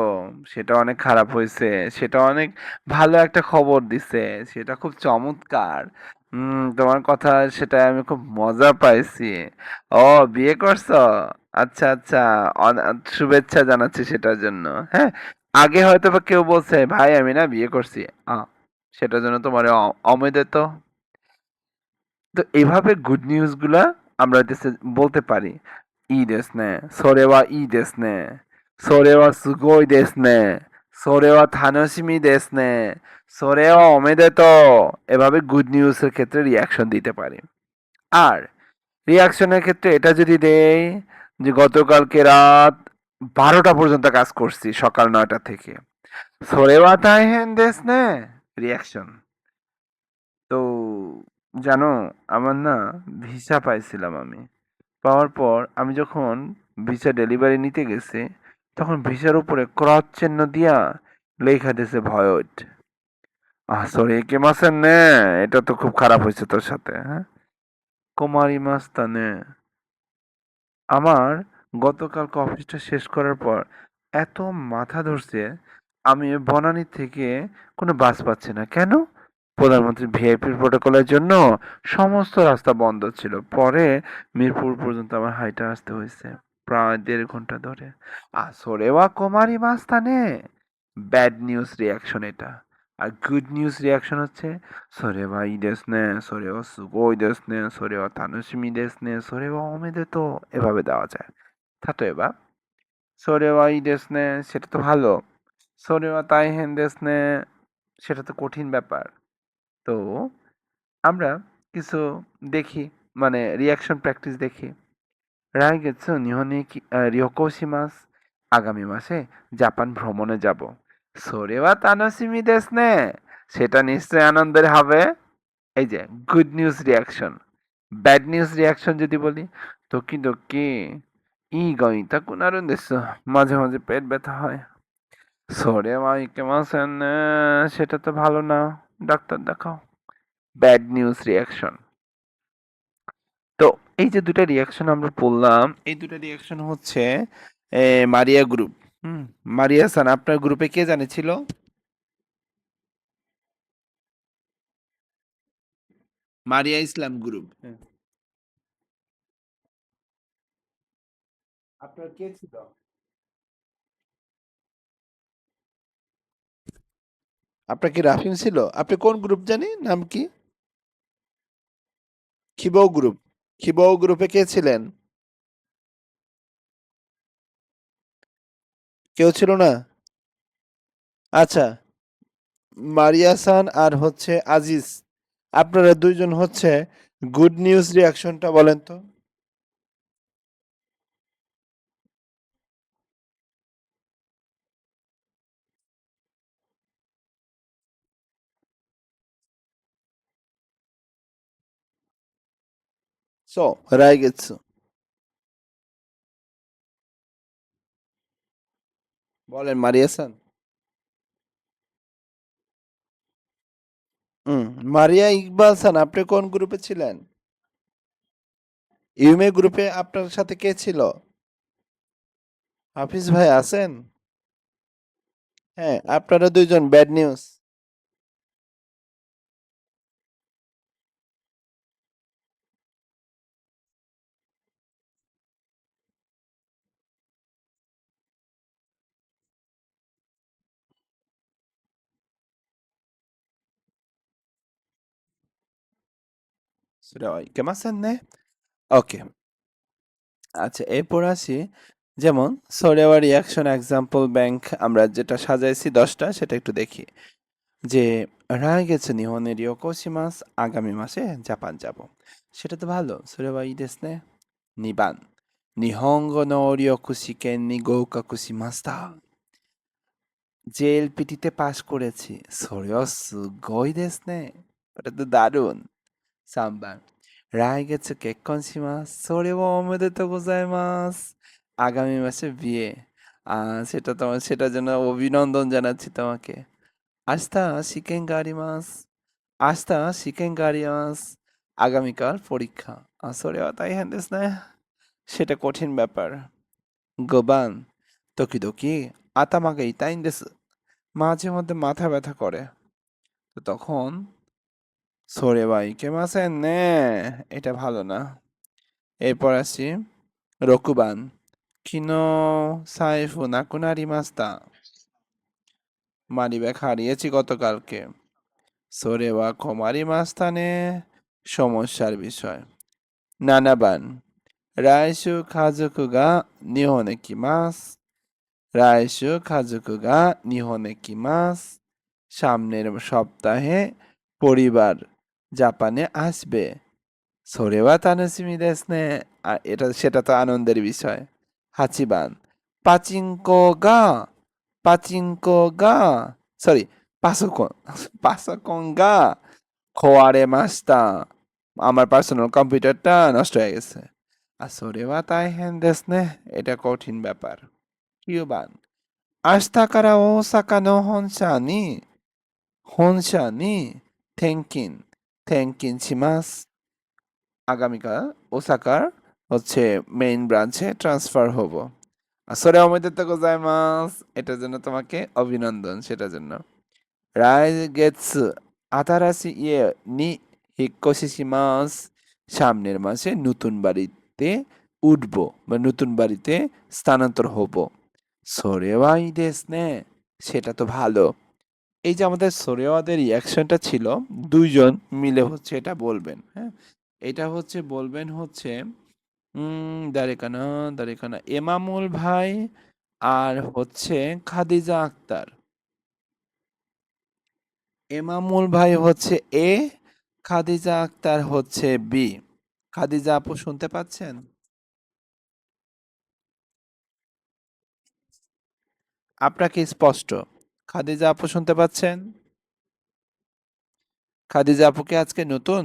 সেটা অনেক খারাপ হয়েছে সেটা অনেক ভালো একটা খবর দিছে সেটা খুব চমৎকার তোমার কথা সেটা আমি খুব মজা পাইছি ও বিয়ে করছো আচ্ছা আচ্ছা শুভেচ্ছা জানাচ্ছি সেটার জন্য হ্যাঁ আগে হয়তো বা কেউ বলছে ভাই আমি না বিয়ে করছি আহ সেটার জন্য তোমার অমেদে তো তো এভাবে গুড নিউজ গুলা আমরা বলতে পারি। ই দেস নে, সোরেওয়া ই দেস নে, সোরেওয়া সুগোই দেস নে, সোরেওয়া থানোসিমি দেস নে, সোরেওয়া ওমেদেতো। এভাবে গুড নিউজ এর ক্ষেত্রে রিয়াকশন দিতে পারি। আর রিয়াকশনের ক্ষেত্রে এটা যদি দেই যে গতকালকে রাত 12টা পর্যন্ত কাজ করছি সকাল 9টা থেকে, সোরেওয়া তাইহেন দেস নে, রিয়াকশন। তো জানো, আমার না ভিসা পাইছিলাম আমি। পাওয়ার পর আমি যখন ভিসা ডেলিভারি নিতে গেছি, তখন ভিসার উপরে ক্রস চিহ্ন দিয়া লেখা দিয়েছে ভয়ট। সরি কে মাসের নে, এটা তো খুব খারাপ হয়েছে তোর সাথে, হ্যাঁ। কুমারী মাস্তানে, আমার গতকালকে অফিসটা শেষ করার পর এত মাথা ধরছে, আমি বনানী থেকে কোনো বাস পাচ্ছি না। কেন? প্রধানমন্ত্রী ভিআইপি প্রোটোকলের জন্য সমস্ত রাস্তা বন্ধ ছিল। পরে মিরপুর পর্যন্ত আমার হাইটা আসতে হয়েছে প্রায় 1.5 ঘন্টা ধরে। আসরে ওয়া কুমারী মাস্তানে, ব্যাড নিউজ রিয়াকশন এটা। আর গুড নিউজ রিয়াকশন হচ্ছে সরেবা ই দেস নে, সরেবা সুগোই দেস নে, সরেবা তানুসিমি দেস নে, সরেবা ওমেদে তো, এভাবে দেওয়া যায়।例えばসরেবা ই দেস নে, সেটা তো ভালো। সরেবা তাইহেন দেস নে, সেটা তো কঠিন ব্যাপার। তো আমরা কিছু দেখি, মানে রিয়াকশন প্র্যাকটিস দেখি। রাইগেৎসু নিহনে কি রিয়োকোশিমাস, আগামী মাসে জাপান ভ্রমণে যাব। সোরেওয়া তানোসিমি দেস নে, সেটা নিশ্চয়ই আনন্দের হবে। এই যে good news reaction. Bad news reaction যদি বলি, দোকি দোকি ই গইতা কুনারুন দেsu, মাঝে মাঝে পেট ব্যথা হয়। সোরেওয়া ইকেমাসেন নে, সেটা তো ভালো না, ডাক্তার দেখাও। Bad news reaction. তো এই যে দুটা রিয়াকশন আমরা বললাম, এই দুটা রিয়াকশন হচ্ছে মারিয়া গ্রুপ। হুম। মারিয়া সান, আপনার গ্রুপে কে জানিছিল? মারিয়া ইসলাম গ্রুপ, হ্যাঁ। আপনার কে ছিল? আপনার কি রাফিন ছিল? আপনি কোন গ্রুপ জানি, নাম কি? খিবৌ গ্রুপ। খিবৌ গ্রুপে কে ছিলেন? কেউ ছিল না? আচ্ছা, মারিয়া সান আর হচ্ছে আজিজ, আপনারা দুইজন হচ্ছে গুড নিউজ রিয়াকশনটা বলেন তো। সো রাইগেটসু, বলেন মারিয়া সান। হুম। মারিয়া ইকবাল সান, আপনি কোন গ্রুপে ছিলেন? ইউমে গ্রুপে আপনার সাথে কে ছিল? হাফিজ ভাই আছেন? হ্যাঁ, আপনারা দুইজন ব্যাড নিউজ। কেমন আছেন নে? ওকে। আচ্ছা, এরপর আসি। যেমন সরেওয়া রিয়াকশন এক্সাম্পল ব্যাংক, আমরা যেটা সাজাইছি 10টা, সেটা একটু দেখি। যে রায় গেছে নিহনের ইয়োকোশিমাস, আগামী মাসে জাপান যাব। সেটা তো ভালো। সরেওয়া ই দেস নে। নিবান, নিহঙ্গো নো রিয়োকু শিকেন নি গৌকাকু শিমাস্তা, জেএলপিটিতে পাশ করেছি। সরেও সুগোই দেস নে, ওটা তো দারুণ। সাম্বার, রায় গেছে কেক্কন শিমাস, সরেও ওমেদেতো গোজাইমাস, আগামী মাসে বিয়ে। সেটা তোমার, সেটার জন্য অভিনন্দন জানাচ্ছি তোমাকে। আস্তা শিকেন গাড়িমাস, আস্তা শিকেন গাড়িমাস, আগামীকাল পরীক্ষা। আসলে তাই হ্যান্ডেস না, সেটা কঠিন ব্যাপার। গোবান, তকিদকি আতামাকে ইতাইন দেস, মাঝে মধ্যে মাথা ব্যথা করে। তো তখন সরে ভাই কেমাসেন নে, এটা ভালো না। এরপর আসি রকুবান, কিনো সাইফু নাকুনারি মাস্তা, মানিব্যাগ হারিয়েছি গতকালকে। সরে বা খমারি মাস্তানে, সমস্যার বিষয়। 7번来週家族が日本へ来ます。来週家族が日本へ来ます。সামনের সপ্তাহে পরিবার জাপানে আসবে। それは楽しみですね。আর সেটা তো আনন্দের বিষয়। 8番パチンコがসরি পাソコンপাソコンが壊れました。আমার পার্সোনাল কম্পিউটারটা নষ্ট হয়ে গেছে। আরそれは大変ですね。এটা কঠিন ব্যাপার। 9番明日から大阪の本社に転勤します。আগামীকাল ওসাকার হচ্ছে মেইন ব্রাঞ্চে ট্রান্সফার হব। আসলে অমেদেতো গোজাইমাস, এটার জন্য তোমাকে অভিনন্দন সেটার জন্য। 来月新しい家に引っ越しします。সামনের মাসে নতুন বাড়িতে উঠবো বা নতুন বাড়িতে স্থানান্তর হব। それはいいですね। সেটা তো ভালো। এই যে আমাদের সোরেওয়াদের রিয়াকশনটা ছিল, দুইজন মিলে হচ্ছে এটা বলবেন। হ্যাঁ, এটা হচ্ছে বলবেন হচ্ছে দাঁড়িকানা দাঁড়িকানা এমামুল ভাই আর হচ্ছে খাদিজা আক্তার। এমামুল ভাই হচ্ছে এ, খাদিজা আক্তার হচ্ছে বি। খাদিজা আপু শুনতে পাচ্ছেন? আপনাকে স্পষ্ট। খাদিজা আপু শুনতে পাচ্ছেন? খাদিজা আপু কি আজকে নতুন?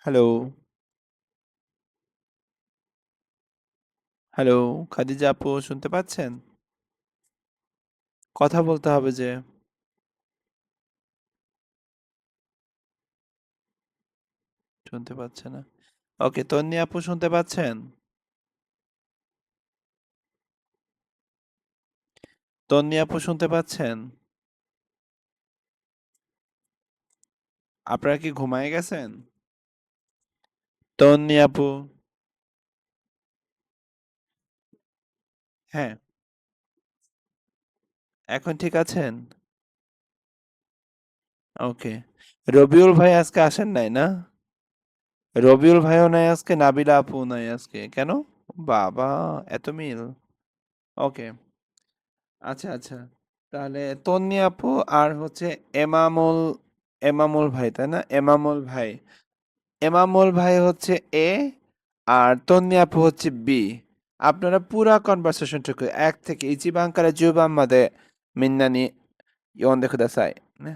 হ্যালো, হ্যালো, খাদিজা আপু শুনতে পাচ্ছেন? কথা বলতে হবে যে। শুনতে পাচ্ছে না। ওকে, তন্নি আপু শুনতে পাচ্ছেন? তন্নি আপু শুনতে পাচ্ছেন? আপনারা কি ঘুমায়ে গেছেন? তন্নি আপু, হ্যাঁ, এখন ঠিক আছেন? ওকে। রবিউল ভাই আজকে আসেন নাই না? রবিউল ভাইও নাই আজকে, নাবিলা আপু নাই আজকে। কেন? বাবা, এত মিল। ওকে, আচ্ছা আচ্ছা। তাহলে তন্নি আপু আর হচ্ছে এমামুল, এমামুল ভাই তাই না? এমামুল ভাই, এমামুল ভাই হচ্ছে এ আর তন্নি আপু হচ্ছে বি। আপনারা পুরা কনভারসেশনটুকু এক থেকে ইচিবাংから10番までみんなに読んでください。ね。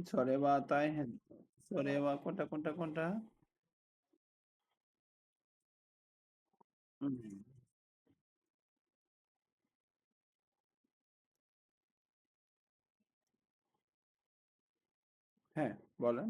それは大変。それはকোনটা? হুম, হ্যাঁ, বলেন।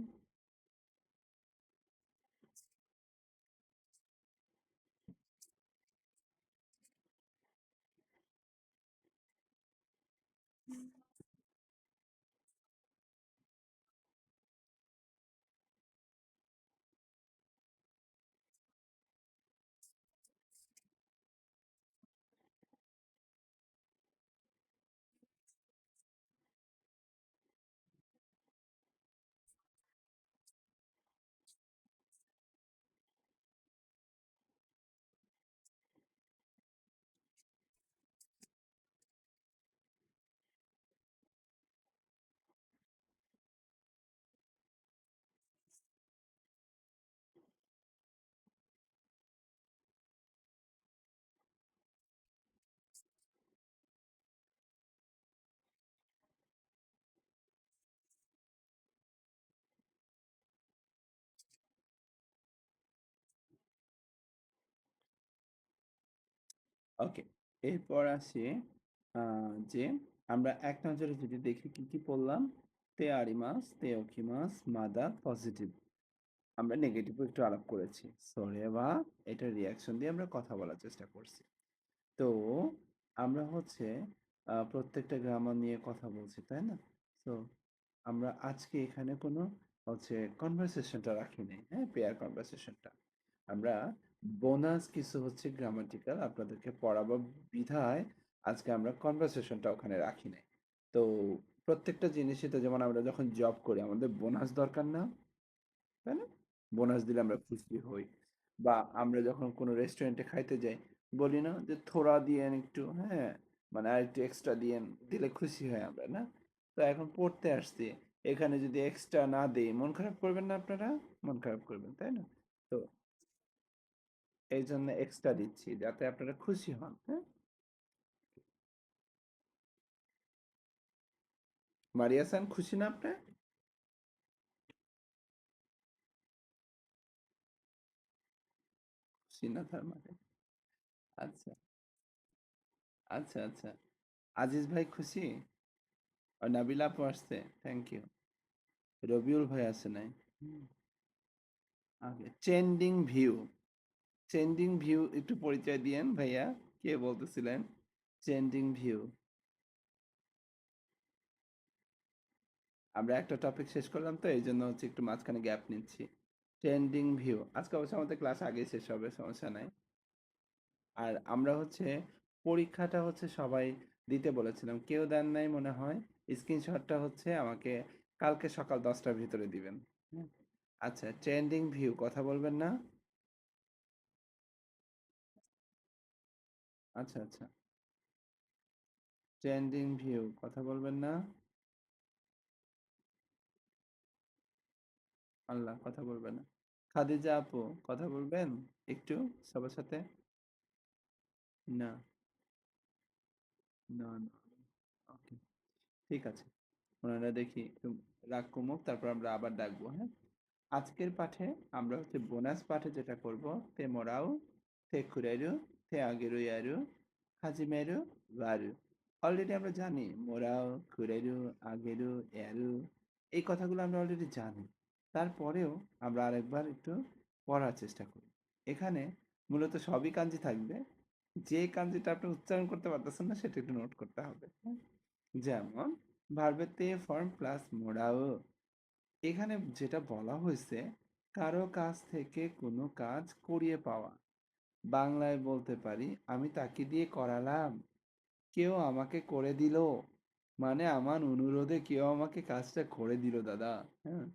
ওকে। এরপর আসি আ যে আমরা এক নজরে যদি দেখি কি, কি পড়লাম? তে আরিমাস, তে ওকিমাস, মাদা, পজিটিভ। আমরা নেগেটিভও একটু আলাপ করেছি। সরে বা এটার রিঅ্যাকশন দিয়ে আমরা কথা বলার চেষ্টা করছি। তো আমরা হচ্ছে প্রত্যেকটা গ্রামার নিয়ে কথা বলছি, তাই না? সো আমরা আজকে এখানে কোনো হচ্ছে কনভারসেশনটা রাখি নাই, হ্যাঁ? পেয়ার কনভারসেশনটা। আমরা বোনাস কিছু হচ্ছে গ্রামাটিক্যাল আপনাদেরকে পড়াবো বিধায় আজকে আমরা কনভারসেশনটা ওখানে রাখি নাই। তো প্রত্যেকটা জিনিসই তো যেমন আমরা যখন জব করি আমাদের বোনাস দরকার না? তাই না? বোনাস দিলে আমরা খুশি হই। বা আমরা যখন কোনো রেস্টুরেন্টে খাইতে যাই, বলি না যে থোড়া দিয়েন একটু, হ্যাঁ? মানে আরেকটু এক্সট্রা দিয়েন, দিলে খুশি হই আমরা, না? তো এখন পড়তে আসছি। এখানে যদি এক্সট্রা না দেই, মন খারাপ করবেন না আপনারা? মন খারাপ করবেন, তাই না? তো এইজন্য এক্সট্রা দিচ্ছি যাতে আপনারা খুশি হন, হ্যাঁ? মারিয়া খান খুশি না আপনি? খুশি না তার মানে। আচ্ছা, আচ্ছা, আচ্ছা। আজিজ ভাই খুশি? আর নাবিলা আপু আসছে? Thank you. রবিউল ভাই আসে নাই। হুম। ওকে, ট্রেন্ডিং ভিউ। ট্রেন্ডিং ভিউ একটু পরিচয় দিয়েন ভাইয়া। কে বলতেছিলেন? Trending view. আমরা একটা টপিক শেষ করলাম তো এই জন্য হচ্ছে একটু মাঝখানে গ্যাপ নিচ্ছি। Trending view. আজকে অবশ্য আমাদের ক্লাস আগেই শেষ হবে, সমস্যা নাই। আর আমরা হচ্ছে পরীক্ষাটা হচ্ছে সবাই দিতে বলেছিলাম। কেউ দেন নাই মনে হয়। স্ক্রিনশটটা হচ্ছে আমাকে কালকে সকাল 10টার ভিতরে দিবেন। হুম? আচ্ছা, ট্রেন্ডিং ভিউ কথা বলবেন না? আচ্ছা, আচ্ছা। ট্রেন্ডিং ভিউ কথা বলবেন না? আল্লাহ কথা বলবে না। খাদিজা আপু কথা বলবেন একটু সবার সাথে? না, না, না। ওকে, ঠিক আছে। ওনারা দেখি একটু রাগ কমুক তারপর আমরা আবার ডাকবো, হ্যাঁ? আজকের পাঠে আমরা হচ্ছে বোনাস পাঠে যেটা করব তে মোরাও, তে কুরেরু, তে আগেরু ইয়ারু, হাজিমেরু, বারু। অলরেডি আমরা জানি মোরাও, কুরেরু, আগেরু, ইয়ারু এই কথাগুলো আমরা অলরেডি জানি। তারপরেও আমরা আরেকবার একটু পড়ার চেষ্টা করি। এখানে মূলত সবই কাঞ্জি থাকবে। যে কাঞ্জিটা আপনি উচ্চারণ করতে পারতেছেন না সেটা একটু নোট করতে হবে, হ্যাঁ? যেমন ভার্বের তে ফর্ম প্লাস মোরাও। এখানে যেটা বলা হয়েছে কারো কাছ থেকে কোনো কাজ করিয়ে পাওয়া। বাংলায় বলতে পারি আমি তাকে দিয়ে করালাম, কেউ আমাকে করে দিল। মানে আমার অনুরোধে কেউ আমাকে কাজটা করে দিল দাদা, হ্যাঁ?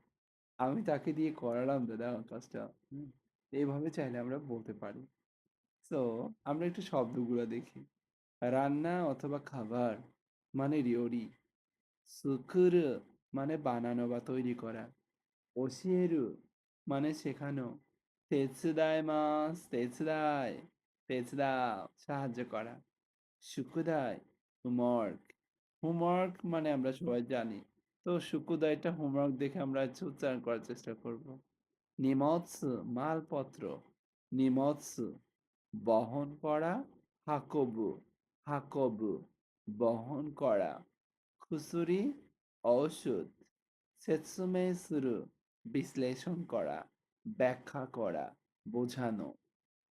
আমি তাকে দিয়ে করালাম দাদা কাজটা। হুম, এইভাবে চাইলে আমরা বলতে পারি। সো আমরা একটু শব্দগুলো দেখি। রান্না অথবা খাবার মানে রিওরি। সুকুরু মানে বানানো বা তৈরি করা। ওশিয়েরু মানে শেখানো। তেৎসুদাইমাস তেৎসুদাই, তেৎসুদাও সাহায্য করা। সুকুদাই হোমওয়ার্ক। হোমওয়ার্ক মানে আমরা সবাই জানি। তো সুকুদাইটা হোমওয়ার্ক দেখে আমরা হচ্ছে উচ্চারণ করার চেষ্টা করব। নিমৎসু মালপত্র। নিমৎসু বহন করা। হাকোবু হাকোবু বহন করা। খুসুরি ঔষধ। সেতসুমে সুরু বিশ্লেষণ করা, ব্যাখ্যা করা, বোঝানো।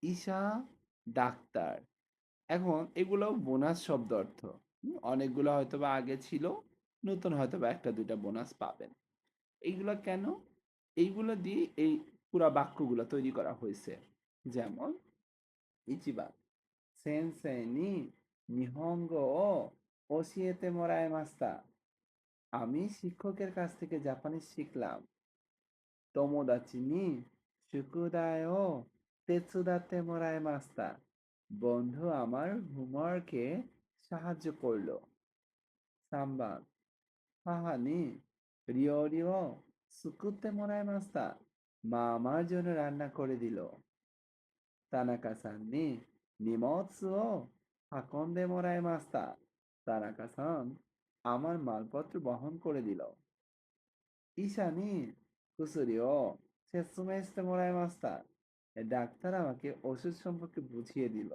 ঈশা ডাক্তার। এখন এগুলো বোনাস শব্দ অর্থ। অনেকগুলো হয়তোবা আগে ছিল, নতুন হয়তোবা একটা দুইটা বোনাস পাবেন। এইগুলো কেন? এইগুলো দিয়ে এই পুরা বাক্যগুলো তৈরি করা হয়েছে। যেমন ইচিবান সেনসেই নি নিহঙ্গো ও ওশিয়েতে মোরায়েমাস্তা। আমি শিক্ষকের কাছ থেকে জাপানি শিখলাম। তোমোদাচি নি শুকুদাই ও তেৎসুদাতে মোরায়েমাস্তা। বন্ধু আমার হোমওয়ার্কে সাহায্য করলো। সাম্বান হাহা নি রিওরি ও সুকুতে মোরায়েমাস্তা। মা আমার জন্য রান্না করে দিল। তানাকা-সান নি নিমৎসু ও হাকন্দে মোরায়েমাস্তা। তানাকা-সান আমার মালপত্র বহন করে দিল।医者に薬を説明してもらいました。ডাক্তার আমাকে ওষুধ সম্পর্কে বুঝিয়ে দিল।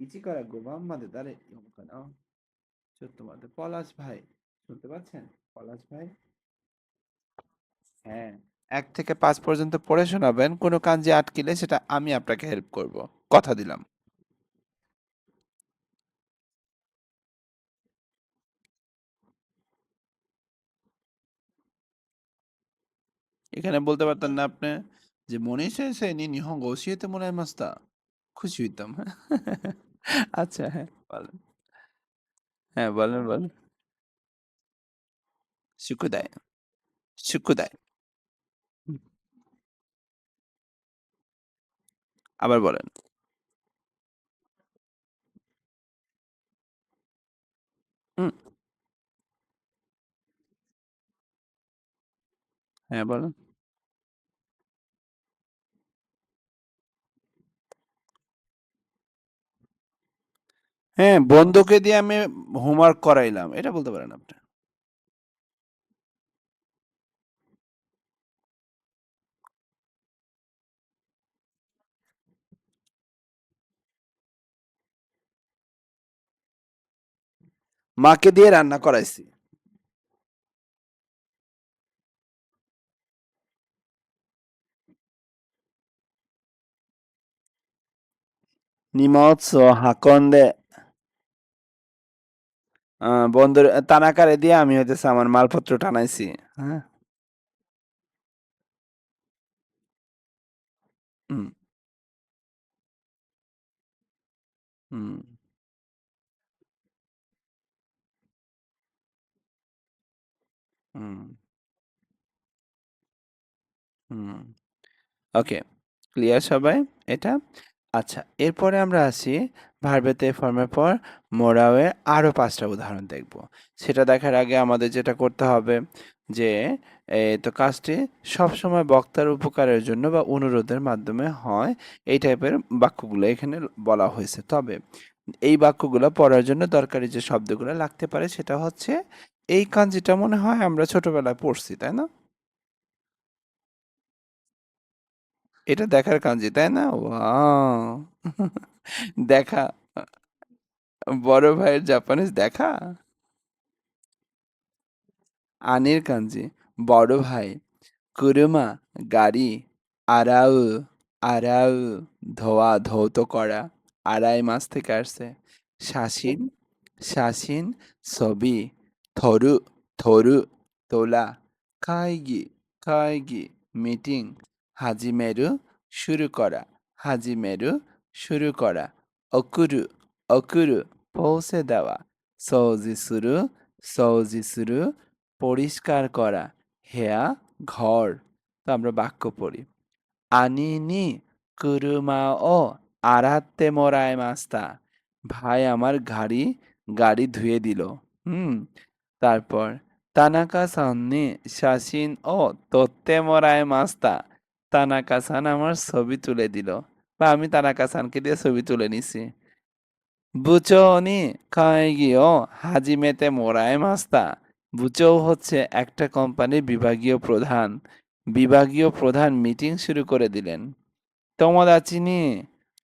ইচিকারা গোবাম্মাদে দাঁড়ে ইয়মকানা চোদ্দ পলাশ ভাই শুনতে পাচ্ছেন? পলাশ ভাই হ্যাঁ 1 থেকে 5 পর্যন্ত পড়ে শোনাবেন, কোনো কাঞ্জি আটকিলে সেটা আমি আপনাকে হেল্প করব, কথা দিলাম। এখানে বলতে পারতেন না আপনি যে মনি সেন্সেই নি নিহঙ্গো ওশিয়েতে মোরাইমাস্তা? খুশি হইতাম। আচ্ছা হ্যাঁ বলেন। হ্যাঁ বলেন বলেন। শুকুদাই শুকুদাই। হুম, আবার বলেন। হুম, হ্যাঁ বলেন। হ্যাঁ বন্ধুকে দিয়ে আমি হোমওয়ার্ক করাইলাম, এটা বলতে পারেন আপনি। মাকে দিয়ে রান্না করাইছি। নিমৎসু হাকন্দে বন্ধুর তানাকারে দিয়ে আমি হইতেছে আমার মালপত্র টানাইছি। হ্যাঁ। হুম হুম হুম হুম ওকে, ক্লিয়ার সবাই এটা? আচ্ছা, এরপরে আমরা আসি ভার্বেতে ফর্মের পর মোরাওয়ে আরো ৫টা উদাহরণ দেখব। সেটা দেখার আগে আমাদের যেটা করতে হবে যে তো কাজটি সবসময় বক্তার উপকারের জন্য বা অনুরোধের মাধ্যমে হয়, এই টাইপের বাক্যগুলো এখানে বলা হয়েছে। তবে এই বাক্যগুলো পড়ার জন্য দরকারি যে শব্দগুলো লাগতে পারে সেটা হচ্ছে এই কাঞ্জিটা মনে হয় আমরা ছোটবেলায় পড়ছি, তাই না? এটা দেখার কাঞ্জি, তাই না? ওয়াও! দেখা বড় ভাইয়ের জাপানিজ দেখা? আনির কাঞ্জি বড় ভাই, কুরুমা গাড়ি, আরাউ আরাউ ধোয়া ধৌত করা, আড়াই মাস থেকে আসছে। শাসিন শাসিন ছবি, থরু থরু তোলা, কাইগি কাইগি মিটিং, হাজিমেরু শুরু করা, হাজিমেরু শুরু করা, অকুরু অকুরু পৌঁছে দেওয়া, সৌজি সুরু পরিষ্কার করা, হেয়া ঘর। তো আমরা বাক্য পড়ি। আনি নি কুরুমা ও আরাতে মোরায় মাস্তা, ভাই আমার গাড়ি ধুয়ে দিল। হুম, তারপর তানাকা সান্নি শাসিন ও তোত্তে মোরায় মাস্তা, তানাকা সান আমার ছবি তুলে দিল বা আমি তানাকা সানকে দিয়ে ছবি তুলে নিছি। বুচো নি কাইগিও হাজিমেতে মোরায় মাস্তা, বুচৌ হচ্ছে একটা কোম্পানির বিভাগীয় প্রধান, বিভাগীয় প্রধান মিটিং শুরু করে দিলেন। তোমোদাচি নি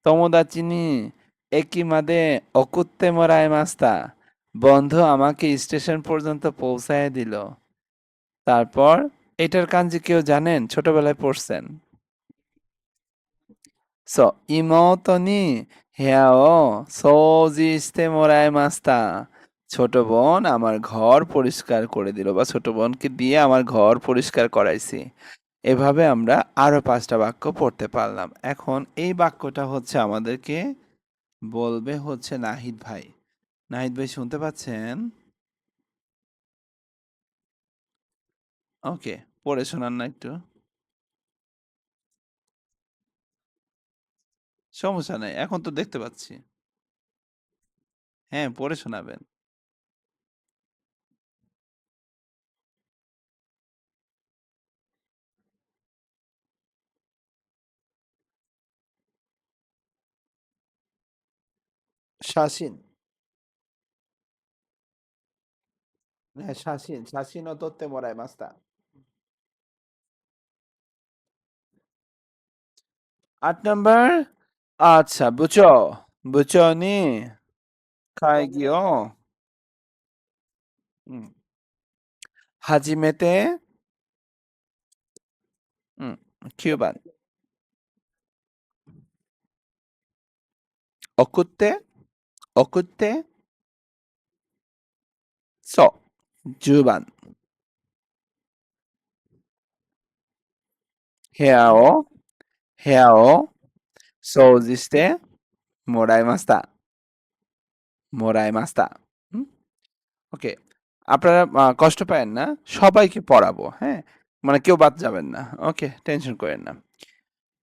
তোমোদাচি নি একিমাদে অকুত্তে মোরায় মাস্তা, বন্ধু আমাকে স্টেশন পর্যন্ত পৌঁছায় দিল। তারপর এটার কাঞ্জি কেউ জানেন? ছোটবেলায় পড়ছেন। সো ইমোতো নি হেয়া ও সৌজি শিতে মোরাইমাস্তা, ছোট বোন আমার ঘর পরিষ্কার করে দিল বা ছোট বোনকে দিয়ে আমার ঘর পরিষ্কার করাইছি। এভাবে আমরা আরো ৫টা বাক্য পড়তে পারলাম। এখন এই বাক্যটা হচ্ছে আমাদেরকে বলবে হচ্ছে নাহিদ ভাই। নাহিদ ভাই শুনতে পাচ্ছেন? ওকে, পড়ে শোনান না একটু। সমস্যা নাই, এখন তো দেখতে পাচ্ছি। হ্যাঁ, পড়ে শোনাবেন। শাসিন, হ্যাঁ শাসিন শাসিন ও তোত্তে মোরাই মাস্তা। ৮ নাম্বার, আচ্ছা বুঝো। বুঝছনি? খাইগিও? হুম। হাজিমেতে? হুম, কিউবান। ওকুত্তে? ওকুত্তে? 소. 주반. হেয়াও, হেয়াও, সোজিস্তে, মোরাইমাস্তা, মোরাইমাস্তা। হুম? ওকে। আপনারা কষ্ট পায়েন না। সবাইকে পড়াবো, হ্যাঁ? মানে কেউ বাদ যাবেন না। ওকে, টেনশন করেন না।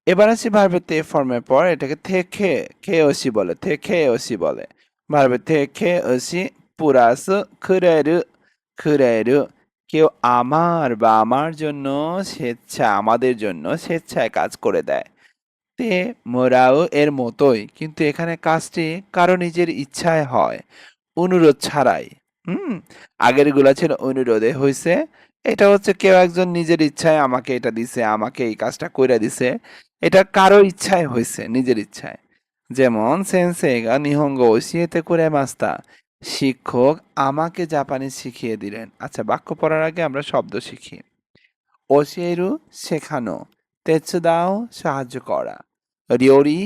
এবার আসি ভার্বের তে ফর্মের পর এটাকে থেকে খেয়েওসি বলে খেয়েওসি বলে ভার্বের থেকে প্লাস 크레르 크레르 কেউ আমার বা আমার জন্য আমাদের জন্য স্বেচ্ছায় কাজ করে দেয় তে মোরাও এর মতোই কিন্তু এখানে কাজটি কারো নিজের ইচ্ছায় হয় অনুরোধ ছাড়াই হুম আগের গুলা ছিল অনুরোধে হয়েছে এটা হচ্ছে কেউ একজন নিজের ইচ্ছায় আমাকে এটা দিছে আমাকে এই কাজটা কইরা দিছে এটা কারো ইচ্ছায় হয়েছে নিজের ইচ্ছায় যেমন সেন্সেগা নিহঙ্গো ওশিয়েতে করে মাস্তা শিক্ষক আমাকে জাপানি শিখিয়ে দিলেন আচ্ছা বাক্য পড়ার আগে আমরা শব্দ শিখি ওশিয়েরু শেখানো তেৎসুদাও সাহায্য করা রিওরি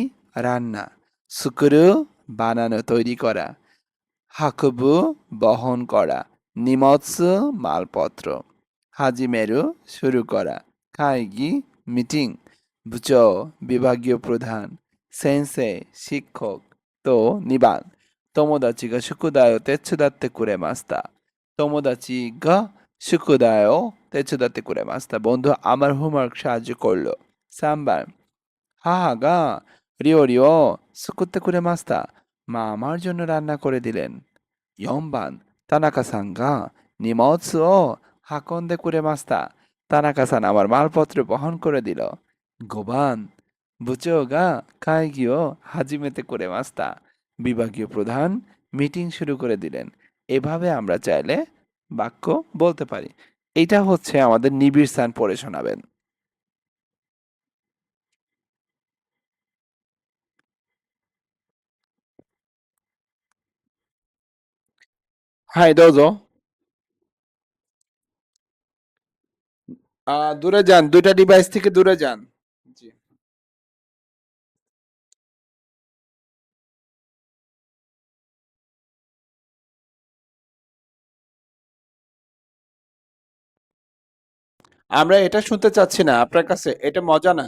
রান্না সুকুরু বানানো তৈরি করা হাকুবু বহন করা নিমৎসু মালপত্র হাজিমেরু শুরু করা কাইগি মিটিং বুচো বিভাগীয় প্রধান সেন্সে শিক্ষক তো নিবান তোমোদাচি গা শুকুদায়ো তেৎসুদাত্তে কুরে মাস্তা তোমোদাচি গা শুকুদায়ো তেৎসুদাত্তে কুরে মাস্তা বন্ধু আমার হোমওয়ার্ক সাহায্য করলো সাম্বার হাহা গা রিও রিও সুকুত্তে কুরে মাস্তা মা আমার জন্য রান্না করে দিলেন 4番、田中さんが荷物を運んでくれました。田中さんআমার মালপত্র বহন করে দিল। 5番、部長が会議を始めてくれました。বিভাগীয় প্রধান মিটিং শুরু করে দিলেন। এভাবে আমরা চাইলে বাক্য বলতে পারি। এটা হচ্ছে আমাদের নিবিড় স্থান পড়ে শোনাবেন। হাই দোজো দূরে যান দুইটা ডিভাইস থেকে দূরে যান জি আমরা এটা শুনতে চাচ্ছি না আপনার কাছে এটা মজা না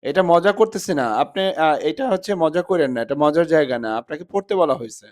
এটা মজা করতেছি না। আপনি এটা হচ্ছে মজা কইরেন না। এটা মজার জায়গা না। আপনাকে পড়তে বলা হইছে।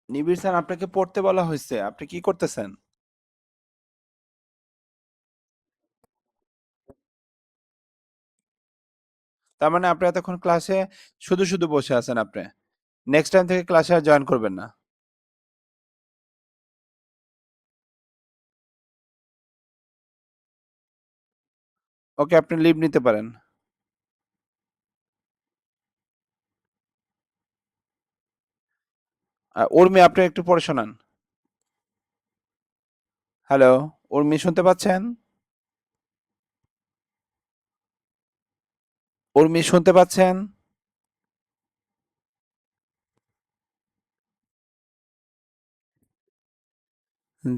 নিবিড় স্যার আপনাকে পড়তে বলা হইছে। আপনি কি করতেছেন? তার মানে আপনি এতক্ষণ ক্লাসে শুধু বসে আছেন আপনি। নেক্সট টাইম থেকে ক্লাসে আর জয়েন করবেন না। ওকে আপনি লিভ নিতে পারেন। উর্মি আপনি একটু পড়ে শোনান। হ্যালো, উর্মি শুনতে পাচ্ছেন? উর্মি শুনতে পাচ্ছেন?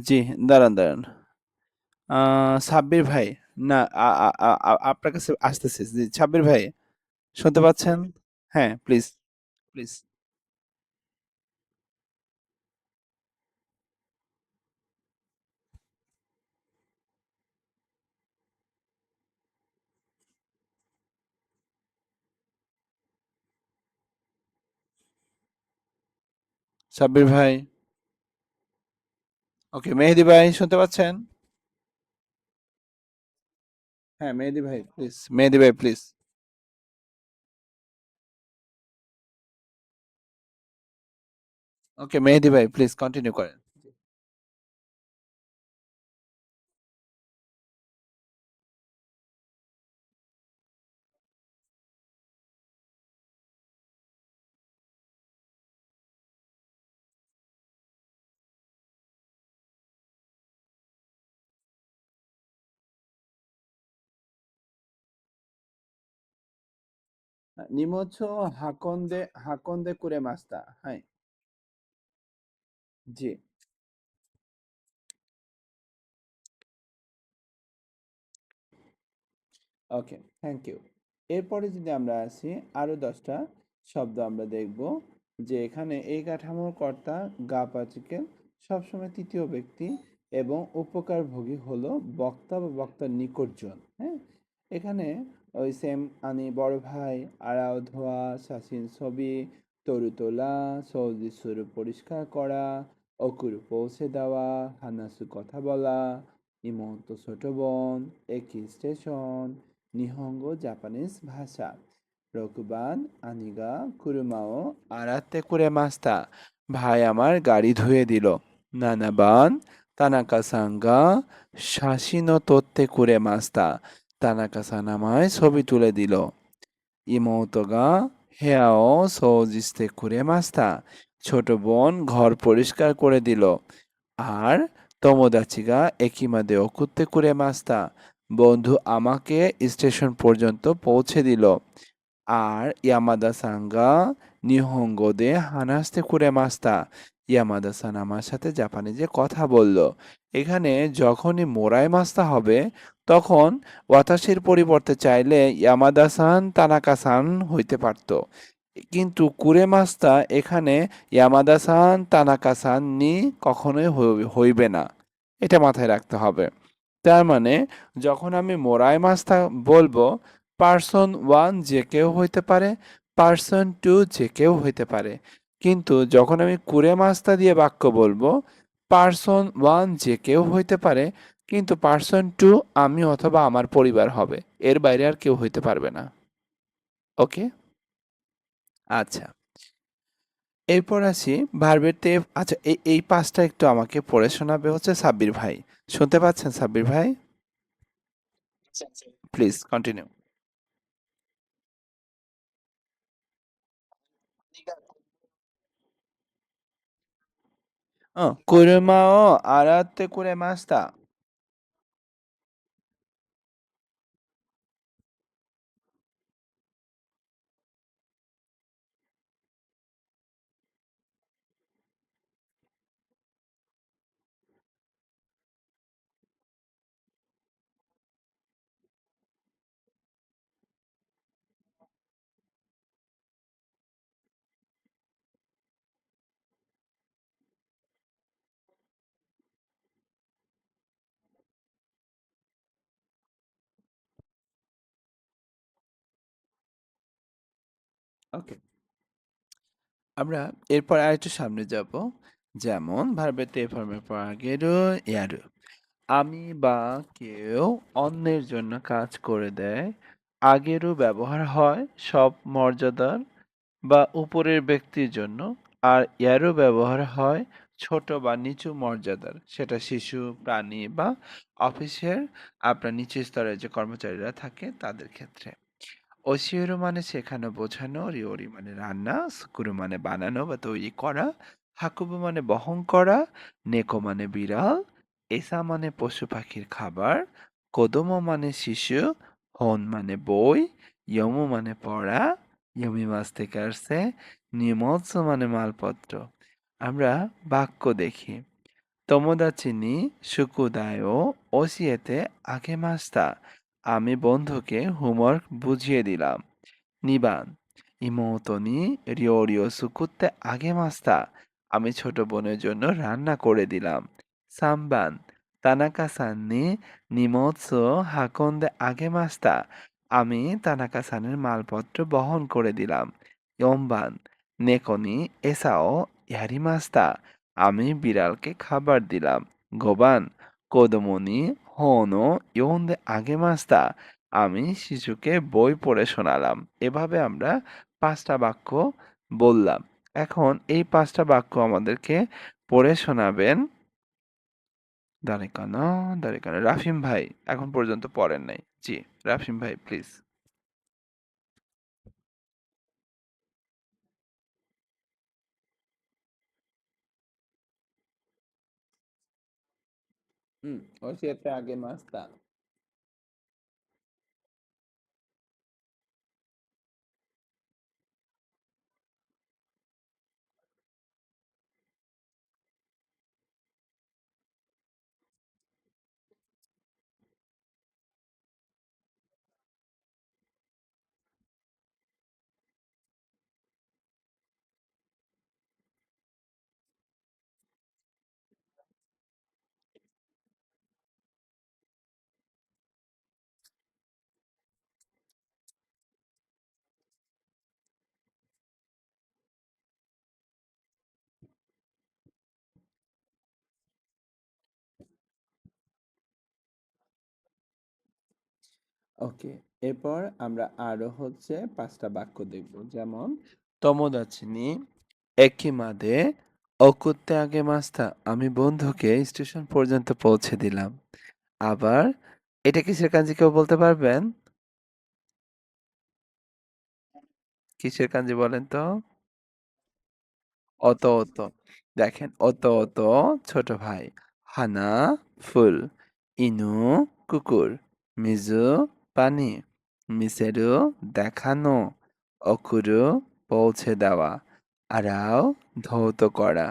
জি, দাঁড়ান। সাব্বির ভাই না আপনার কাছে আসতেছে। জি, সাব্বির ভাই শুনতে পাচ্ছেন? হ্যাঁ, প্লিজ, প্লিজ। সাব্বির ভাই। ওকে, মেহেদি ভাই শুনতে পাচ্ছেন? হ্যাঁ, মেহেদি ভাই প্লিজ, মেহেদি ভাই প্লিজ। ওকে, মেহেদি ভাই প্লিজ কন্টিনিউ করেন। নিমোছো হাকন্দে কুরে মাস্তা, হ্যাঁ। জি। ওকে, থ্যাংক ইউ। এরপরে যদি আমরা আসি, আরো 10টা শব্দ আমরা দেখব, যে এখানে এই কাঠামোর কর্তা গা পাচিকে সবসময় তৃতীয় ব্যক্তি এবং উপকারভোগী হলো বক্তা বা বক্তার নিকটজন, হ্যাঁ। এখানে ওই সেম আনি বড় ভাই, আড়াও ধোয়া, শাসিন ছবি, তরু তোলা, সৌদি সুর পরিষ্কার করা, অকুর পৌঁছে দেওয়া, হানাসু কথা বলা, ইমোতো ছোট বোন, একি স্টেশন, নিহঙ্গ জাপানিজ ভাষা, রকুবান আনিগা কুরুমাও আরাতে কুরে মাস্তা, ভাই আমার গাড়ি ধুয়ে দিল। নানাবান তানাকা সাঙ্গা শাসিনো তোত্তে কুরে মাস্তা, তানাকা সান আমায় ছবি তুলে দিল। ইমোতোগা হেয়াও সৌজিস্তে কুরে মাস্তা, ছোট বোন ঘর পরিষ্কার করে দিল। আর তোমোদাচিগা একিমাদে ওকুত্তে কুরে মাস্তা, বন্ধু আমাকে স্টেশন পর্যন্ত পৌঁছে দিল। আর ইয়ামাদা সাঙ্গা নিহঙ্গোদে হানাস্তে কুরে মাস্তা, ইয়ামাদা সান আমার সাথে জাপানিজে কথা বলল। এখানে যখনই মোরাই মাস্তা হবে, তখন ওয়াতাসির পরিবর্তে চাইলে ইয়ামাদা সান তানাকা সান হইতে পারত, কিন্তু কুরে মাস্তা এখানে ইয়ামাদা সান তানাকা সান নি কখনোই হইবে না। এটা মাথায় রাখতে হবে। তার মানে যখন আমি মোরাই মাস্তা বলবো, পার্সন ওয়ান যে কেউ হইতে পারে, পার্সন টু যে কেউ হইতে পারে। কিন্তু যখন আমি কুরে মাস্তা দিয়ে বাক্য বলবো, পার্সন ওয়ান যে কেউ হইতে পারে, কিন্তু পার্সন টু আমি অথবা আমার পরিবার হবে, এর বাইরে আর কেউ হইতে পারবে না। ওকে। আচ্ছা, এরপর আসি ভার্বের তে। আচ্ছা, এই পাঁচটা একটু আমাকে পড়ে শোনাবে হচ্ছে সাব্বির ভাই। শুনতে পাচ্ছেন সাব্বির ভাই? Please continue. কুরমা ও আরাতে কুরে মাস্তা। ওকে, আমরা এরপর আরেকটু সামনে যাব। যেমন ভার্বের তে ফর্মের পর আগেরও ইয়ারু, আমি বা কেউ অন্যের জন্য কাজ করে দেয়। আগেরও ব্যবহার হয় সব মর্যাদার বা উপরের ব্যক্তির জন্য। আর ইয়ারও ব্যবহার হয় ছোট বা নিচু মর্যাদার, সেটা শিশু, প্রাণী বা অফিসের আপনার নিচু স্তরের যে কর্মচারীরা থাকে তাদের ক্ষেত্রে। ওশিওরু মানে শেখানো বোঝানো, রিওরি মানে রান্না, সুকুরু মানে বানানো বা তৈরি করা, হাকুবু মানে বহন করা, নেকো মানে বিড়াল, এসা মানে পশু পাখির খাবার, কোদোমো মানে শিশু, হন মানে বই, ইয়মু মানে পড়া, ইয়মি মাছ থেকে আসছে, নিমৎসু মানে মালপত্র। আমরা বাক্য দেখি। তোমোদাচি নি সুকুদায়ও ওশিয়েতে আগেমাস্তা, আমি বন্ধুকে হোমওয়ার্ক বুঝিয়ে দিলাম। 2번 ইমোতো নি রিওরিও সুকুতে আগেমাস্তা, আমি ছোট বোনের জন্য রান্না করে দিলাম। 3번 তানাকা সান নি নিমোৎসু হাকন্দে আগেমাস্তা, আমি তানাকা সানের মালপত্র বহন করে দিলাম। 4번 নেকো নি এসাও ইয়ারি মাস্তা আমি বিড়ালকে খাবার দিলাম। 5번 কোদমনি হনো ই온데 আগে মাস্তা আমি শিশুকে বই পড়ে শোনালাম। এভাবে আমরা 5টা বাক্য বললাম। এখন এই 5টা বাক্য আমাদেরকে পড়ে শোনাবেন দাঁড়ান, দাঁড়ান। রাফিম ভাই এখন পর্যন্ত পড়েন নাই। জি, রাফিম ভাই প্লিজ। হুম, ও siete আগে মাস্তা। ওকে, এরপর আমরা আরো হচ্ছে 5টা বাক্য দেখব। যেমন তোমোদাচি একিমাদে অকুত্তে আগে মাস্তা আমি বন্ধুকে স্টেশন পর্যন্ত পৌঁছে দিলাম। আবার এটা কিসের কাঞ্জি কেউ বলতে পারবেন? কিসের কাঞ্জি বলেন তো? অত অত দেখেন অত অত ছোট ভাই হানা ফুল ইনু কুকুর মিজু পানি মিসেরু দেখানো অকুরু পৌঁছে দেওয়া আরাও ধৌত করা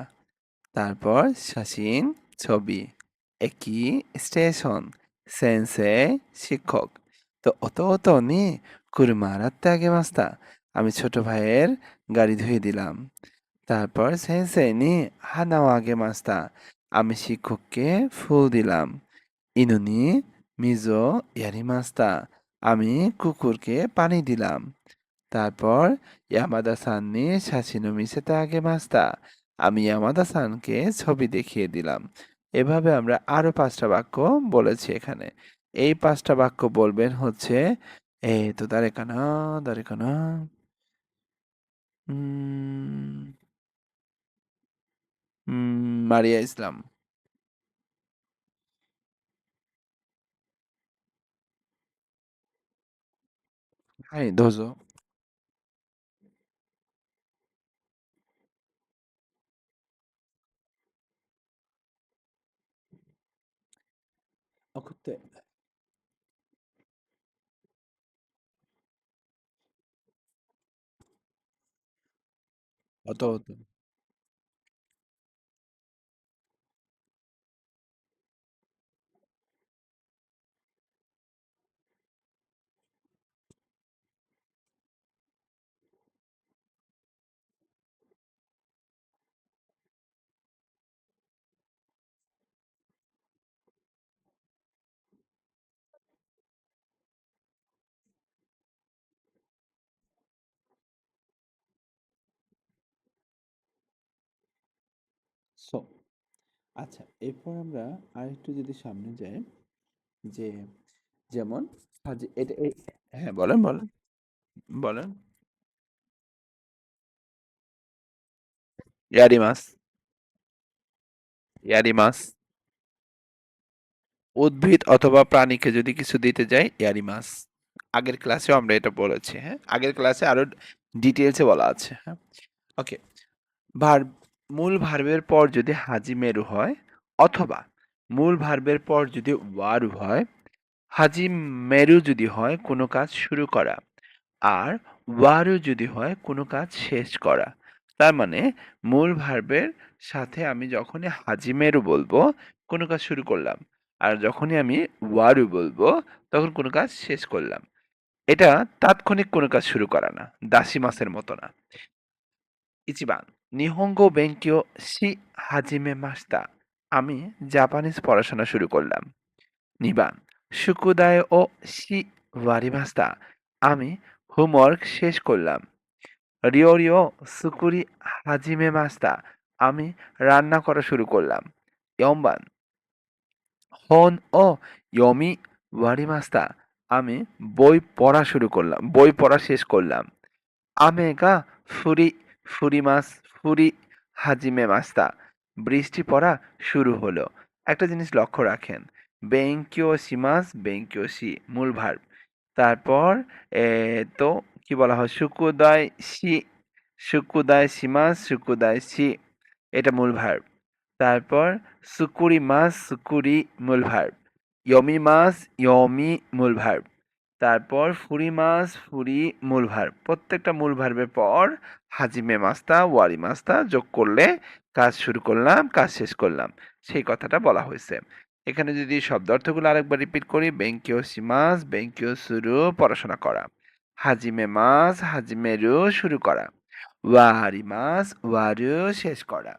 তারপর শাসিন ছবি একি স্টেশন সেন্সে শিক্ষক তো অত অত নি কুরমা রাত্তে আগে মাস্তা আমি ছোট ভাইয়ের গাড়ি ধুয়ে দিলাম তারপর সেন্সেই নি হানাও আগে মাস্তা আমি শিক্ষককে ফুল দিলাম ইনুনি মিজো ইয়ারি মাস্তা আমি কুকুরকে পানি দিলাম তারপর ইয়ামাদা সান নি শাসিনো মিসেতে আগে মাস্তা আমি ইয়ামাদা সানকে ছবি দেখিয়ে দিলাম এভাবে আমরা আরো 5টা বাক্য বলেছি এখানে এই 5টা বাক্য বলবেন হচ্ছে এই তো দাঁড়েকানা দাঁড়েকানা উম, মারিয়া ইসলামはい、どうぞ。送って。弟。সো আচ্ছা, এরপর আমরা আরেকটু যদি সামনে যাই যে যেমন এটা হ্যাঁ বলেন বলেন বলেন ইয়ারি মাছ ইয়ারি মাছ উদ্ভিদ অথবা প্রাণীকে যদি কিছু দিতে যাই ইয়ারি মাছ আগের ক্লাসেও আমরা এটা বলেছি হ্যাঁ আগের ক্লাসে আরো ডিটেলসে বলা আছে হ্যাঁ ওকে ভার্ব মূল ভার্বের পর যদি হাজি মেরু হয় অথবা মূল ভার্বের পর যদি ওয়ারু হয় হাজি মেরু যদি হয় কোনো কাজ শুরু করা আর ওয়ারু যদি হয় কোনো কাজ শেষ করা তার মানে মূল ভার্বের সাথে আমি যখনই হাজি মেরু বলবো কোনো কাজ শুরু করলাম আর যখনই আমি ওয়ারু বলবো তখন কোনো কাজ শেষ করলাম এটা তাৎক্ষণিক কোনো কাজ শুরু করা না দাসী মাসের মতো না ইচিবান নিহঙ্গো বেঙ্কিও শি হাজিমে মাস্তা আমি জাপানিজ পড়াশোনা শুরু করলাম 2번 শুকুদায় ও শি ওয়ারিমাস্তা আমি হোমওয়ার্ক শেষ করলাম রিও রিও সুকুরি হাজিমে মাস্তা আমি রান্না করা শুরু করলাম। ইয়ম্বান হন ও ইয়মি ওয়ারিমাস্তা আমি বই পড়া শেষ করলাম। আমেগা ফুরি ফুরিমাস ফুরি হাজিমে মাস্তা বৃষ্টি পড়া শুরু হলো। একটা জিনিস লক্ষ্য রাখেন, বেঙ্কিও সিমাস বেঙ্কিও সি মূল ভার্ব। তারপর তো কি বলা হয়, সুকুদায় সিমাস সুকুদায় সি, এটা মূল ভার্ব। তারপর সুকুরি মাস সুকুরি মূল ভার্ব, ইয়মি মাস ইয়মি মূল ভার্ব। তারপর ফুরি মাস ফুরি মূল ভার্ব। প্রত্যেকটা মূল ভার্বের পর হাজিমে মাস্তা ওয়ারি মাস্তা যোগ করলে কাজ শুরু করলাম, কাজ শেষ করলাম, সেই কথাটা বলা হয়েছে। এখানে যদি শব্দ অর্থগুলো আরেকবার রিপিট করি, বেঙ্কিও সিমাস বেঙ্কিও শুরু পড়াশোনা করা, হাজিমে মাস হাজিমে রু শুরু করা, ওয়ারি মাস ওয়ারু শেষ করা,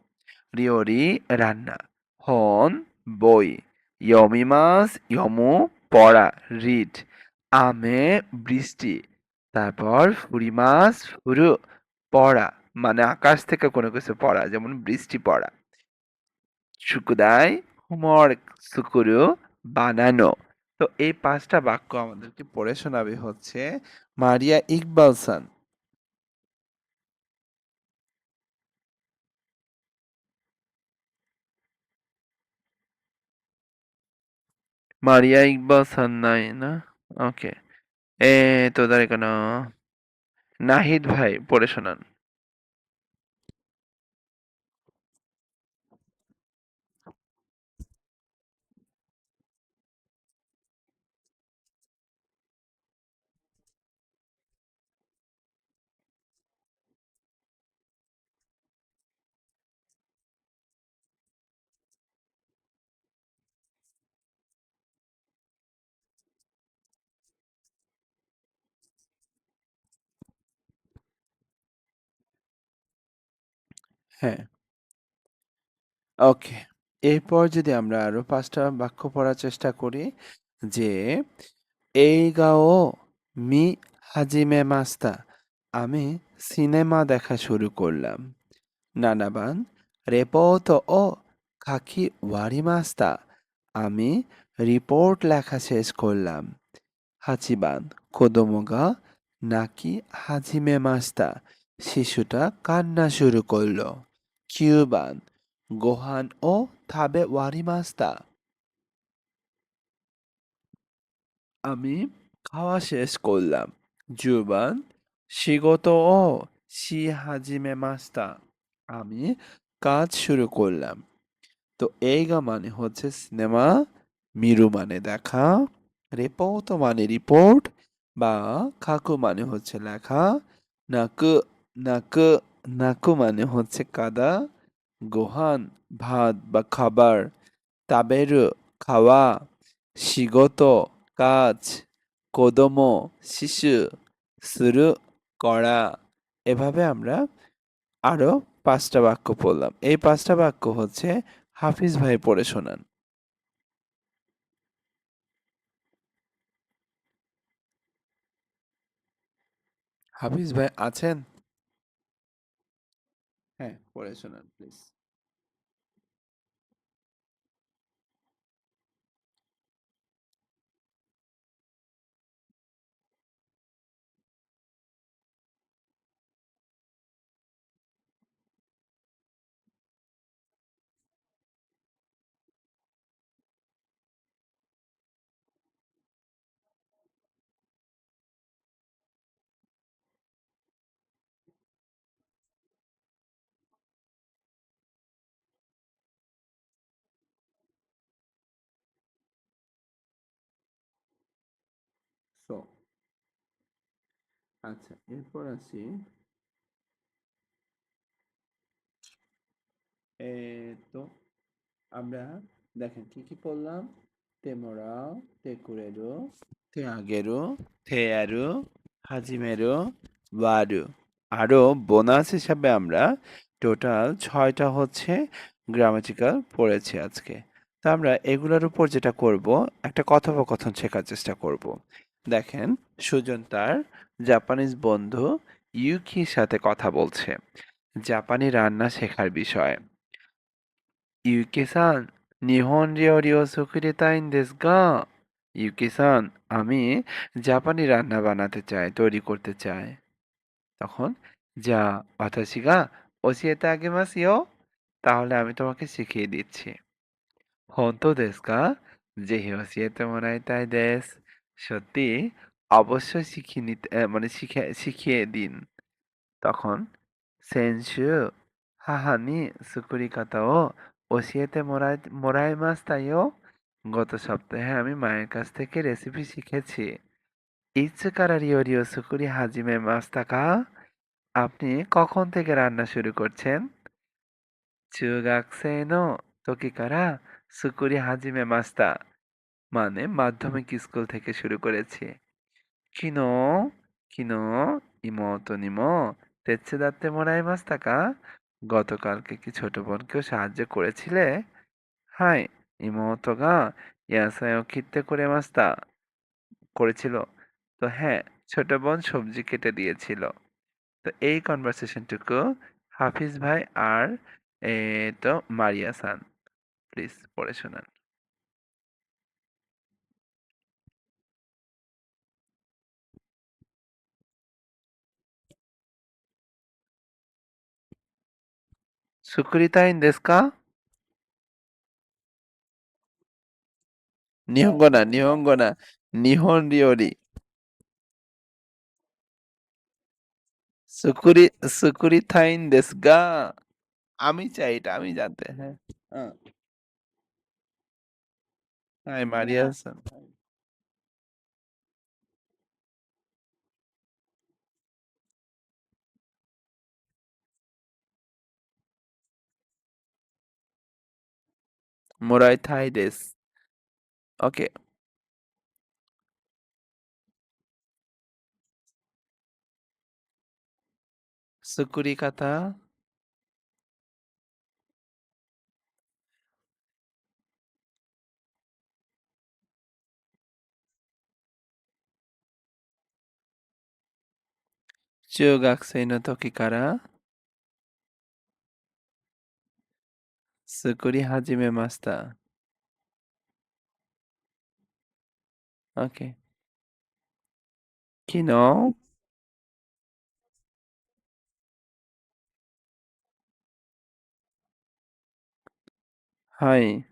রিওরি রান্না, হন বই, ইয়মিমাস ইয়মু পড়া রিড, আমে বৃষ্টি, তারপর ফুরিমাস ফুরু পড়া মানে আকাশ থেকে কোনো কিছু পড়া, যেমন বৃষ্টি পড়া, সুকুদাই হোমওয়ার্ক সুকুরু বানানো। তো এই পাঁচটা বাক্য আমাদেরকে পড়ে শোনাবে হচ্ছে মারিয়া ইকবালসান। মারিয়া ইকবালসান নাই না? ওকে, তো দাঁড়িয়ে কেন, নাহিদ ভাই পড়ে শোনান। হ্যাঁ, ওকে। এরপর যদি আমরা আরো ৫টা বাক্য পড়ার চেষ্টা করি যে, এইগা ও মি হাজিমে মাস্তা আমি সিনেমা দেখা শুরু করলাম। নানাবান রেপোর্ট ও খাকি ওয়ারি মাস্তা আমি রিপোর্ট লেখা শেষ করলাম। হাচিবান কোদোমোগা নাকি হাজিমে মাস্তা শিশুটা কান্না শুরু করলো। কিউবান গোহান ও থাবে ওয়ারি মাস্তা আমি খাওয়া শেষ করলাম। জুবান শিগত ও শি হাজিমে মাস্তা আমি কাজ শুরু করলাম। তো এইগা মানে হচ্ছে সিনেমা, মিরু মানে দেখা, রেপোর্ট মানে রিপোর্ট বা খাকু মানে হচ্ছে লেখা, নাকু নাকু নাকু মানে হচ্ছে কাদা, গোহান ভাত বা খাবার, তাবেরু খাওয়া, শিগতো কাজ, কোদোমো শিশু, সুরু করা। এভাবে আমরা আরো ৫টা বাক্য পড়লাম। এই ৫টা বাক্য হচ্ছে হাফিজ ভাই পড়ে শোনান। হাফিজ ভাই আছেন? হ্যাঁ, পড়ে শোনান প্লিজ। সো আচ্ছা, এরপর আসি তো আমরা দেখেন কি কি পড়লাম, তেমোরা, তেকুরেরু, তেআগেরু, থেয়ারু, হাজিমেরু, ওয়ারু। আরো বোনাস হিসাবে আমরা টোটাল ৬টা হচ্ছে গ্রামাটিক্যাল পড়েছি আজকে। তো আমরা এগুলোর উপর যেটা করব, একটা কথোপকথন শেখার চেষ্টা করব। দেখেন, সুজন তার জাপানিজ বন্ধু ইউকির সাথে কথা বলছে। জাপানি রান্না শেখার বিষয়। ইউকি-সান, নিহন রিওরি ও সুকুরিতাইんですが, ইউকি-সান, আমি জাপানি রান্না বানাতে চাই, তৈরি করতে চাই। তখন, যা ওয়াতাশি গা ওশিয়েতে আগেমাসু ইয়ো, তাহলে আমি তোমাকে শিখিয়ে দিচ্ছি। হন্তো দেশু কা? জেহি ওশিয়েতে মোরাইতাই দেশু। সত্যি? অবশ্যই শিখিয়ে নিতে মানে শিখিয়ে দিন। তখন, সেনশু হাহা নি সুকুরিকাতা ও ওশিয়েতে মোরাইমাস্তা ইয়ো। গত সপ্তাহে আমি মায়ের কাছ থেকে রেসিপি শিখেছি। ইচ্ছে কারা রিওরি ও সুকুরি হাজিমে মাস্তা কা? আপনি কখন থেকে রান্না শুরু করছেন? জুগাকসেই নো তোকি কারা সুকুরি হাজিমে মাস্তা। মানে মাধ্যমিক স্কুল থেকে শুরু করেছি। কিনো কিনো ইমোতো নিমো তেৎসুদাত্তে মোরাইমাস্তা কা? গতকালকে কি ছোট বোনকেও সাহায্য করেছিলে? হাই, ইমোতো গা ইয়াসাই ও কিত্তে কুরেমাস্তা। করেছিল। তো হ্যাঁ, ছোট বোন সবজি কেটে দিয়েছিল। তো এই কনভারসেশনটুকু হাফিজ ভাই আর তো মারিয়া সান প্লিজ পড়ে শোনান। 作りたいんですか？日本語な、日本語な。日本料理。作りたいんですが、আমি চাই এটা, আমি জানতে, হ্যাঁ। হ্যাঁ, হাই মারিয়া হাসান। মোরাই থাই দেস। ওকে, 作り方、中学生の時から作り始めました。OK。昨日、はい、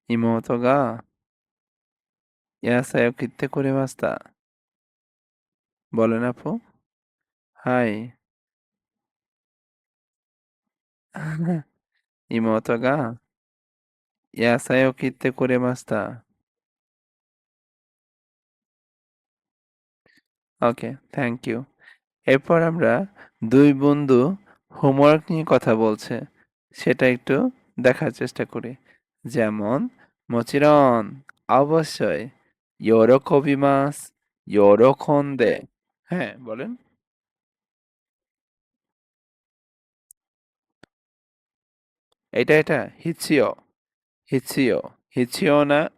妹が野菜を切ってくれました。বলেন আপু? হাই, 妹が野菜を切ってくれました。ওকে, থ্যাংক ইউ। এরপর আমরা দুই বন্ধু হোমওয়ার্ক নিয়ে কথা বলছে, সেটা একটু দেখার চেষ্টা করি। যেমন, মোচিরন, অবশ্যই, ইয়োরোকবিমাস, ইয়োরোখন্দে। হ্যাঁ, বলেন। এটা হিচিও, হিচিও, হিচিও না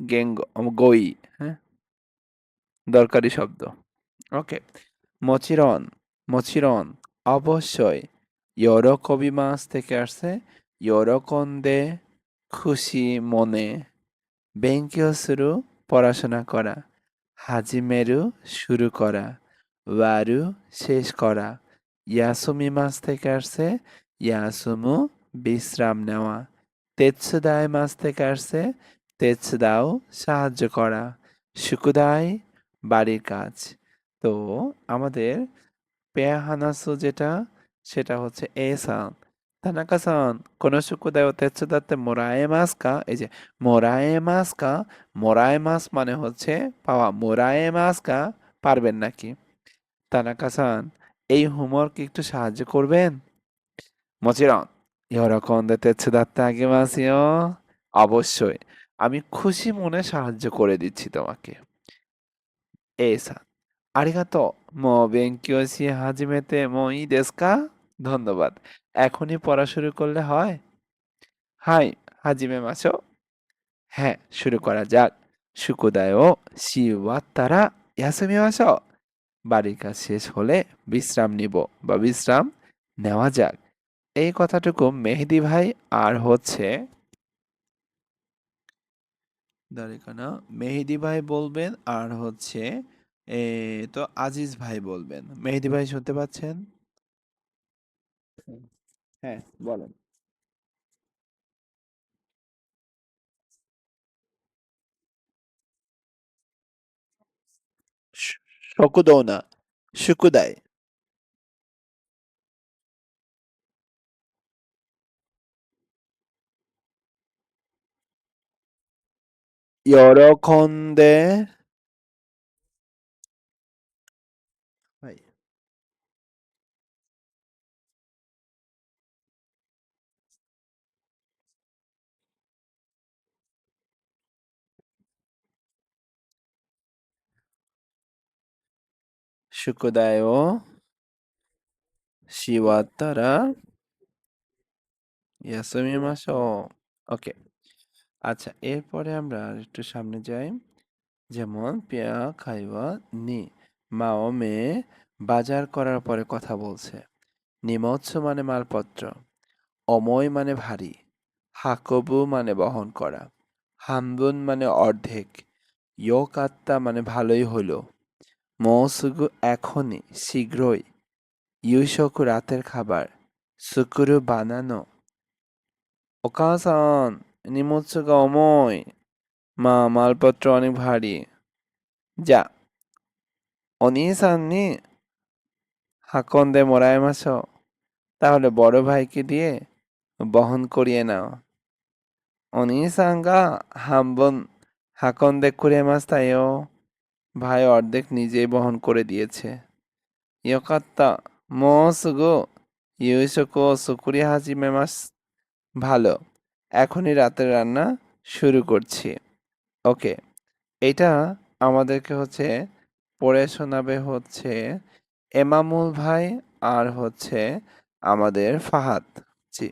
গেঙ্গো, গই, হ্যাঁ, দরকারি শব্দ। ওকে, মোচিরন, মোচিরন, অবশ্যই, ইয়োরোকবিমাস থেকে আসছে ইয়োরোকন্দে, খুশি মনে, বেঙ্কিও সুরু, পড়াশোনা করা, হাজিমেরু, শুরু করা, ওয়ারু, শেষ করা, ইয়াসুমিমাস থেকে আসছে ইয়াসুমু, বিশ্রাম নেওয়া, তেৎসুদাই মাস থেকে আসছে তেৎসুদাও, সাহায্য করা, সুকুদাই, বাড়ির কাজ। তো আমাদের পেয়া হানাসু যেটা, সেটা হচ্ছে এ সান। তানাকা সান, কোন সুকুদাই ও তেৎসুদাতে মোরায়েমাস কা? এই যে মোরায়েমাস কা, মোরায়েমাস মানে হচ্ছে পাওয়া, মোরায়েমাস কা, পারবেন নাকি? তানাকা সান, এই হোমওয়ার্ক একটু সাহায্য করবেন? মোচিরন, ইয়োরোকন্দে তেৎসুদাতে আগেমাস ইয়ো। অবশ্যই, আমি খুশি মনে সাহায্য করে দিচ্ছি তোমাকে। এ সান, আরিগাতো, মো বেনকিও শি হাজিমেতে মো ই দেসু কা? ধন্যবাদ। এখনই পড়া শুরু করলে হয়? হাই, হাজিমে মাশো। হ্যাঁ, শুরু করা যাক। সুকুদায় ও শি ওয়াত্তারা ইয়াসুমি মাশো। বাড়ির কাজ শেষ হলে বিশ্রাম নিব বা বিশ্রাম নেওয়া যাক। এই কথাটুকু মেহেদি ভাই আর হচ্ছে দাঁড়িকানা মেহেদি ভাই বলবেন আর হচ্ছে এ তো আজিজ ভাই বলবেন। মেহেদি ভাই শুনতে পাচ্ছেন? হ্যাঁ, বলেন। শ- শকুদৌনা, শুকুদাই, 여러컨대 ভাই শুকুদায়ও শিওয়াত্তারা ইয়াসুমিমাশো। ওকে, আচ্ছা এরপরে আমরা আর একটু সামনে যাই। যেমন পেয়া খাইওয়া নি মাও বাজার করার পরে কথা বলছে। নিমৎস মানে মালপত্র, অময় মানে ভারী, হাকবু মানে বহন করা, হামবুন মানে অর্ধেক, ইয়োকাত্তা মানে ভালোই হলো, মৌসুগু এখনই শীঘ্রই, ইউশকু রাতের খাবার, সুকুরু বানানো, ওকাসান নিমৎসুগা অময়, মা মালপত্র অনেক ভারী, যা অনিসান নি হাকন্দে মোরাইমাস, তাহলে বড় ভাইকে দিয়ে বহন করিয়ে নাও। অনিসাঙ্গা হাম্বন হাকন্দে কুরেমাস্তায়ও, ভাই অর্ধেক নিজেই বহন করে দিয়েছে। ইয়োকাত্তা মোসুগো ইউশোকো সুকুরি হাজি মেমাস, ভালো, এখনই রাতের রান্না শুরু করছি। ওকে, এটা আমাদেরকে হচ্ছে পড়ে শোনাবে হচ্ছে এমামুল ভাই আর হচ্ছে আমাদের ফাহাদ। জি,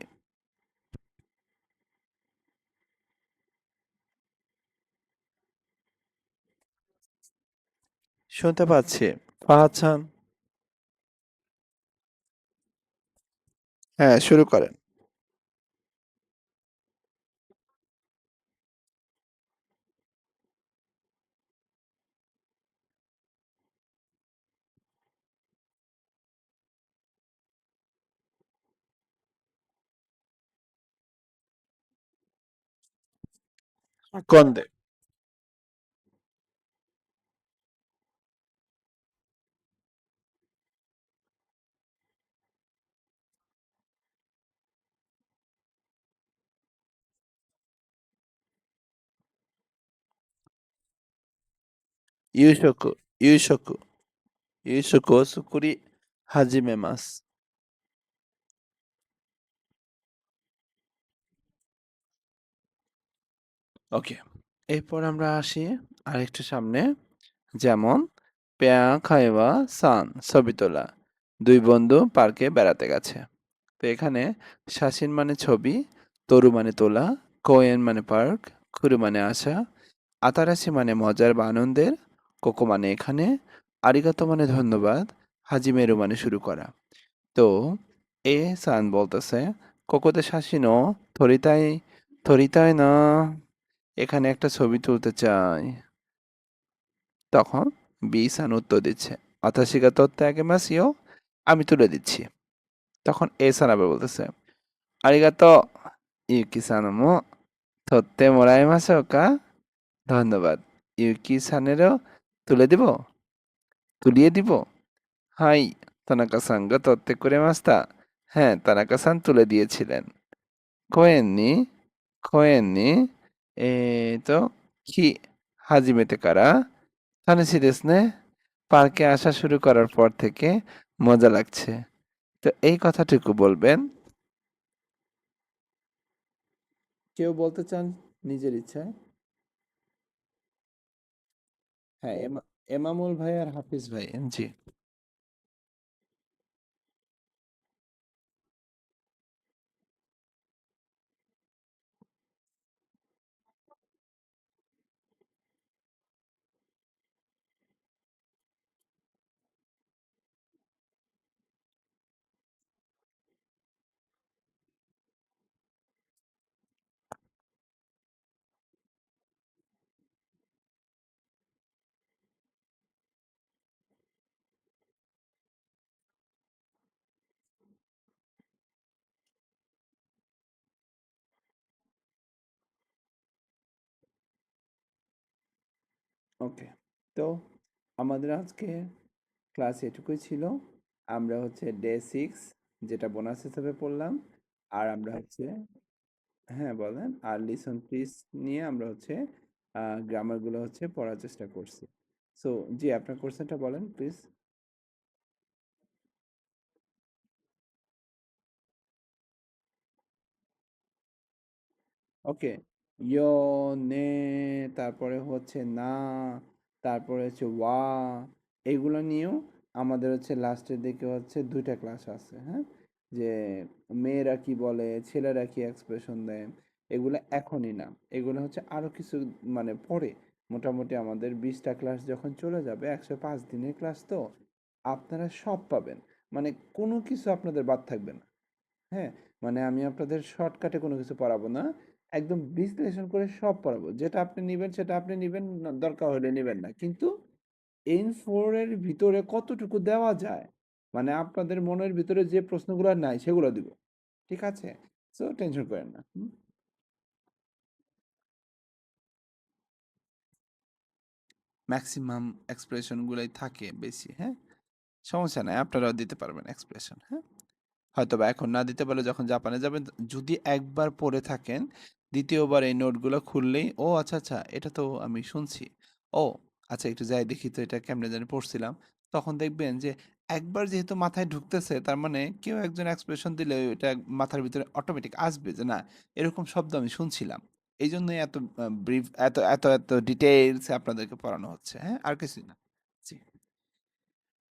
শুনতে পাচ্ছি। ফাহাদ খান, হ্যাঁ শুরু করেন। কন্দে, ইউশোকু, ইউশোকু, ইউশোকু সুকুরি হাজিমে মাস। ওকে, এরপর আমরা আসি আরেকটু সামনে। যেমন পেয়া খাইওয়া সান ছবি তোলা, দুই বন্ধু পার্কে বেড়াতে গেছে। তো এখানে শাসিন মানে ছবি, তরু মানে তোলা, কোয়েন মানে পার্ক, খুরু মানে আশা, আতারাশি মানে মজার বা আনন্দের, কোকো মানে এখানে, আরিগাতো মানে ধন্যবাদ, হাজিমেরু মানে শুরু করা। তো এ সান বলতেছে কোকোতে শাসিনো থরিতাই, থরিতাই না, এখানে একটা ছবি তুলতে চাই। তখন বি সান উত্তর দিচ্ছে আতাশিগা তত্ত্বে আগে মাসিও, আমি তুলে দিচ্ছি। তখন এ সান আবার বলতেছে আরিগাতো ইউকি সান মো ধরতে মোরাই মাসোকা, ধন্যবাদ। ইউকি সানেরও তুলে দিব, তুলিয়ে দিব। হাই, তানাকা সান গা তত্ত্বে করে মাস্তা, হ্যাঁ তানাকা সান তুলে দিয়েছিলেন। কোয়েননি, কোয়েননি, এ তো কি হাজিমেতে কারা হানেসি দেশ নে, পার্কে আসা শুরু করার পর থেকে মজা লাগছে। তো এই কথাটুকু বলবেন। কেউ বলতে চান নিজের ইচ্ছায়? হ্যাঁ, এমামুল ভাই আর হাফিজ ভাই। জি, ওকে। তো আমাদের আজকে ক্লাস এটুকুই ছিল। আমরা হচ্ছে ডে 6 যেটা বোনাস হিসেবে পড়লাম। আর আমরা হচ্ছে হ্যাঁ, বলেন। আর লিসন প্লিজ নিয়ে আমরা হচ্ছে গ্রামারগুলো হচ্ছে পড়ার চেষ্টা করছি। সো জি, আপনার কোশ্চেনটা বলেন প্লিজ। ওকে। ইয়, নে, তারপরে হচ্ছে না, তারপরে হচ্ছে ওয়া, এগুলো নিয়েও আমাদের হচ্ছে লাস্টের দিকে হচ্ছে 2টা ক্লাস আছে, হ্যাঁ? যে মেয়েরা কি বলে, ছেলেরা কি এক্সপ্রেশন দেয়, এগুলো এখনই না। এগুলো হচ্ছে আরো কিছু মানে পরে। মোটামুটি আমাদের 20টা ক্লাস যখন চলে যাবে, 105 দিনের ক্লাস তো আপনারা সব পাবেন। মানে কোনো কিছু আপনাদের বাদ থাকবে না। হ্যাঁ, মানে আমি আপনাদের শর্টকাটে কোনো কিছু পড়াবো না। একদম বিশ্লেষণ করে সব পড়াবো। যেটা আপনি নিবেন সেটা আপনি নিবেন, দরকার হলে নিবেন না। কিন্তু N4 এর ভিতরে কতটুকু দেওয়া যায়? মানে আপনাদের মনের ভিতরে যে প্রশ্নগুলো নাই সেগুলো দিব। ঠিক আছে? সো টেনশন করেন না। হুম? ম্যাক্সিমাম এক্সপ্রেশন গুলাই থাকে বেশি, হ্যাঁ? সমস্যা নাই, আপনারাও দিতে পারবেন এক্সপ্রেশন, হ্যাঁ? হয়তোবা এখন না দিতে পারলে যখন জাপানে যাবেন, যদি একবার পড়ে থাকেন, দ্বিতীয়বার এই নোটগুলো খুললেই ও আচ্ছা আচ্ছা, এটা তো আমি শুনছি। ও আচ্ছা, একটু যাই দেখি তো এটা কেমনে জানি পড়ছিলাম। তখন দেখবেন যে একবার যেহেতু মাথায় ঢুকতেছে, তার মানে কেউ একজন এক্সপ্রেশন দিলে এটা মাথার ভিতরে অটোমেটিক আসবে যে না, এরকম শব্দ আমি শুনছিলাম। এই জন্যই এত ব্রিফ, এত ডিটেইলস আপনাদেরকে পড়ানো হচ্ছে, হ্যাঁ? আর কিছুই না। জি।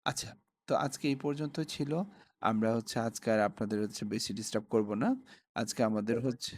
আচ্ছা, তো আজকে এই পর্যন্তই ছিল। আমরা হচ্ছে আজকে আর আপনাদের হচ্ছে বেশি ডিস্টার্ব করব না। আজকে আমাদের হচ্ছে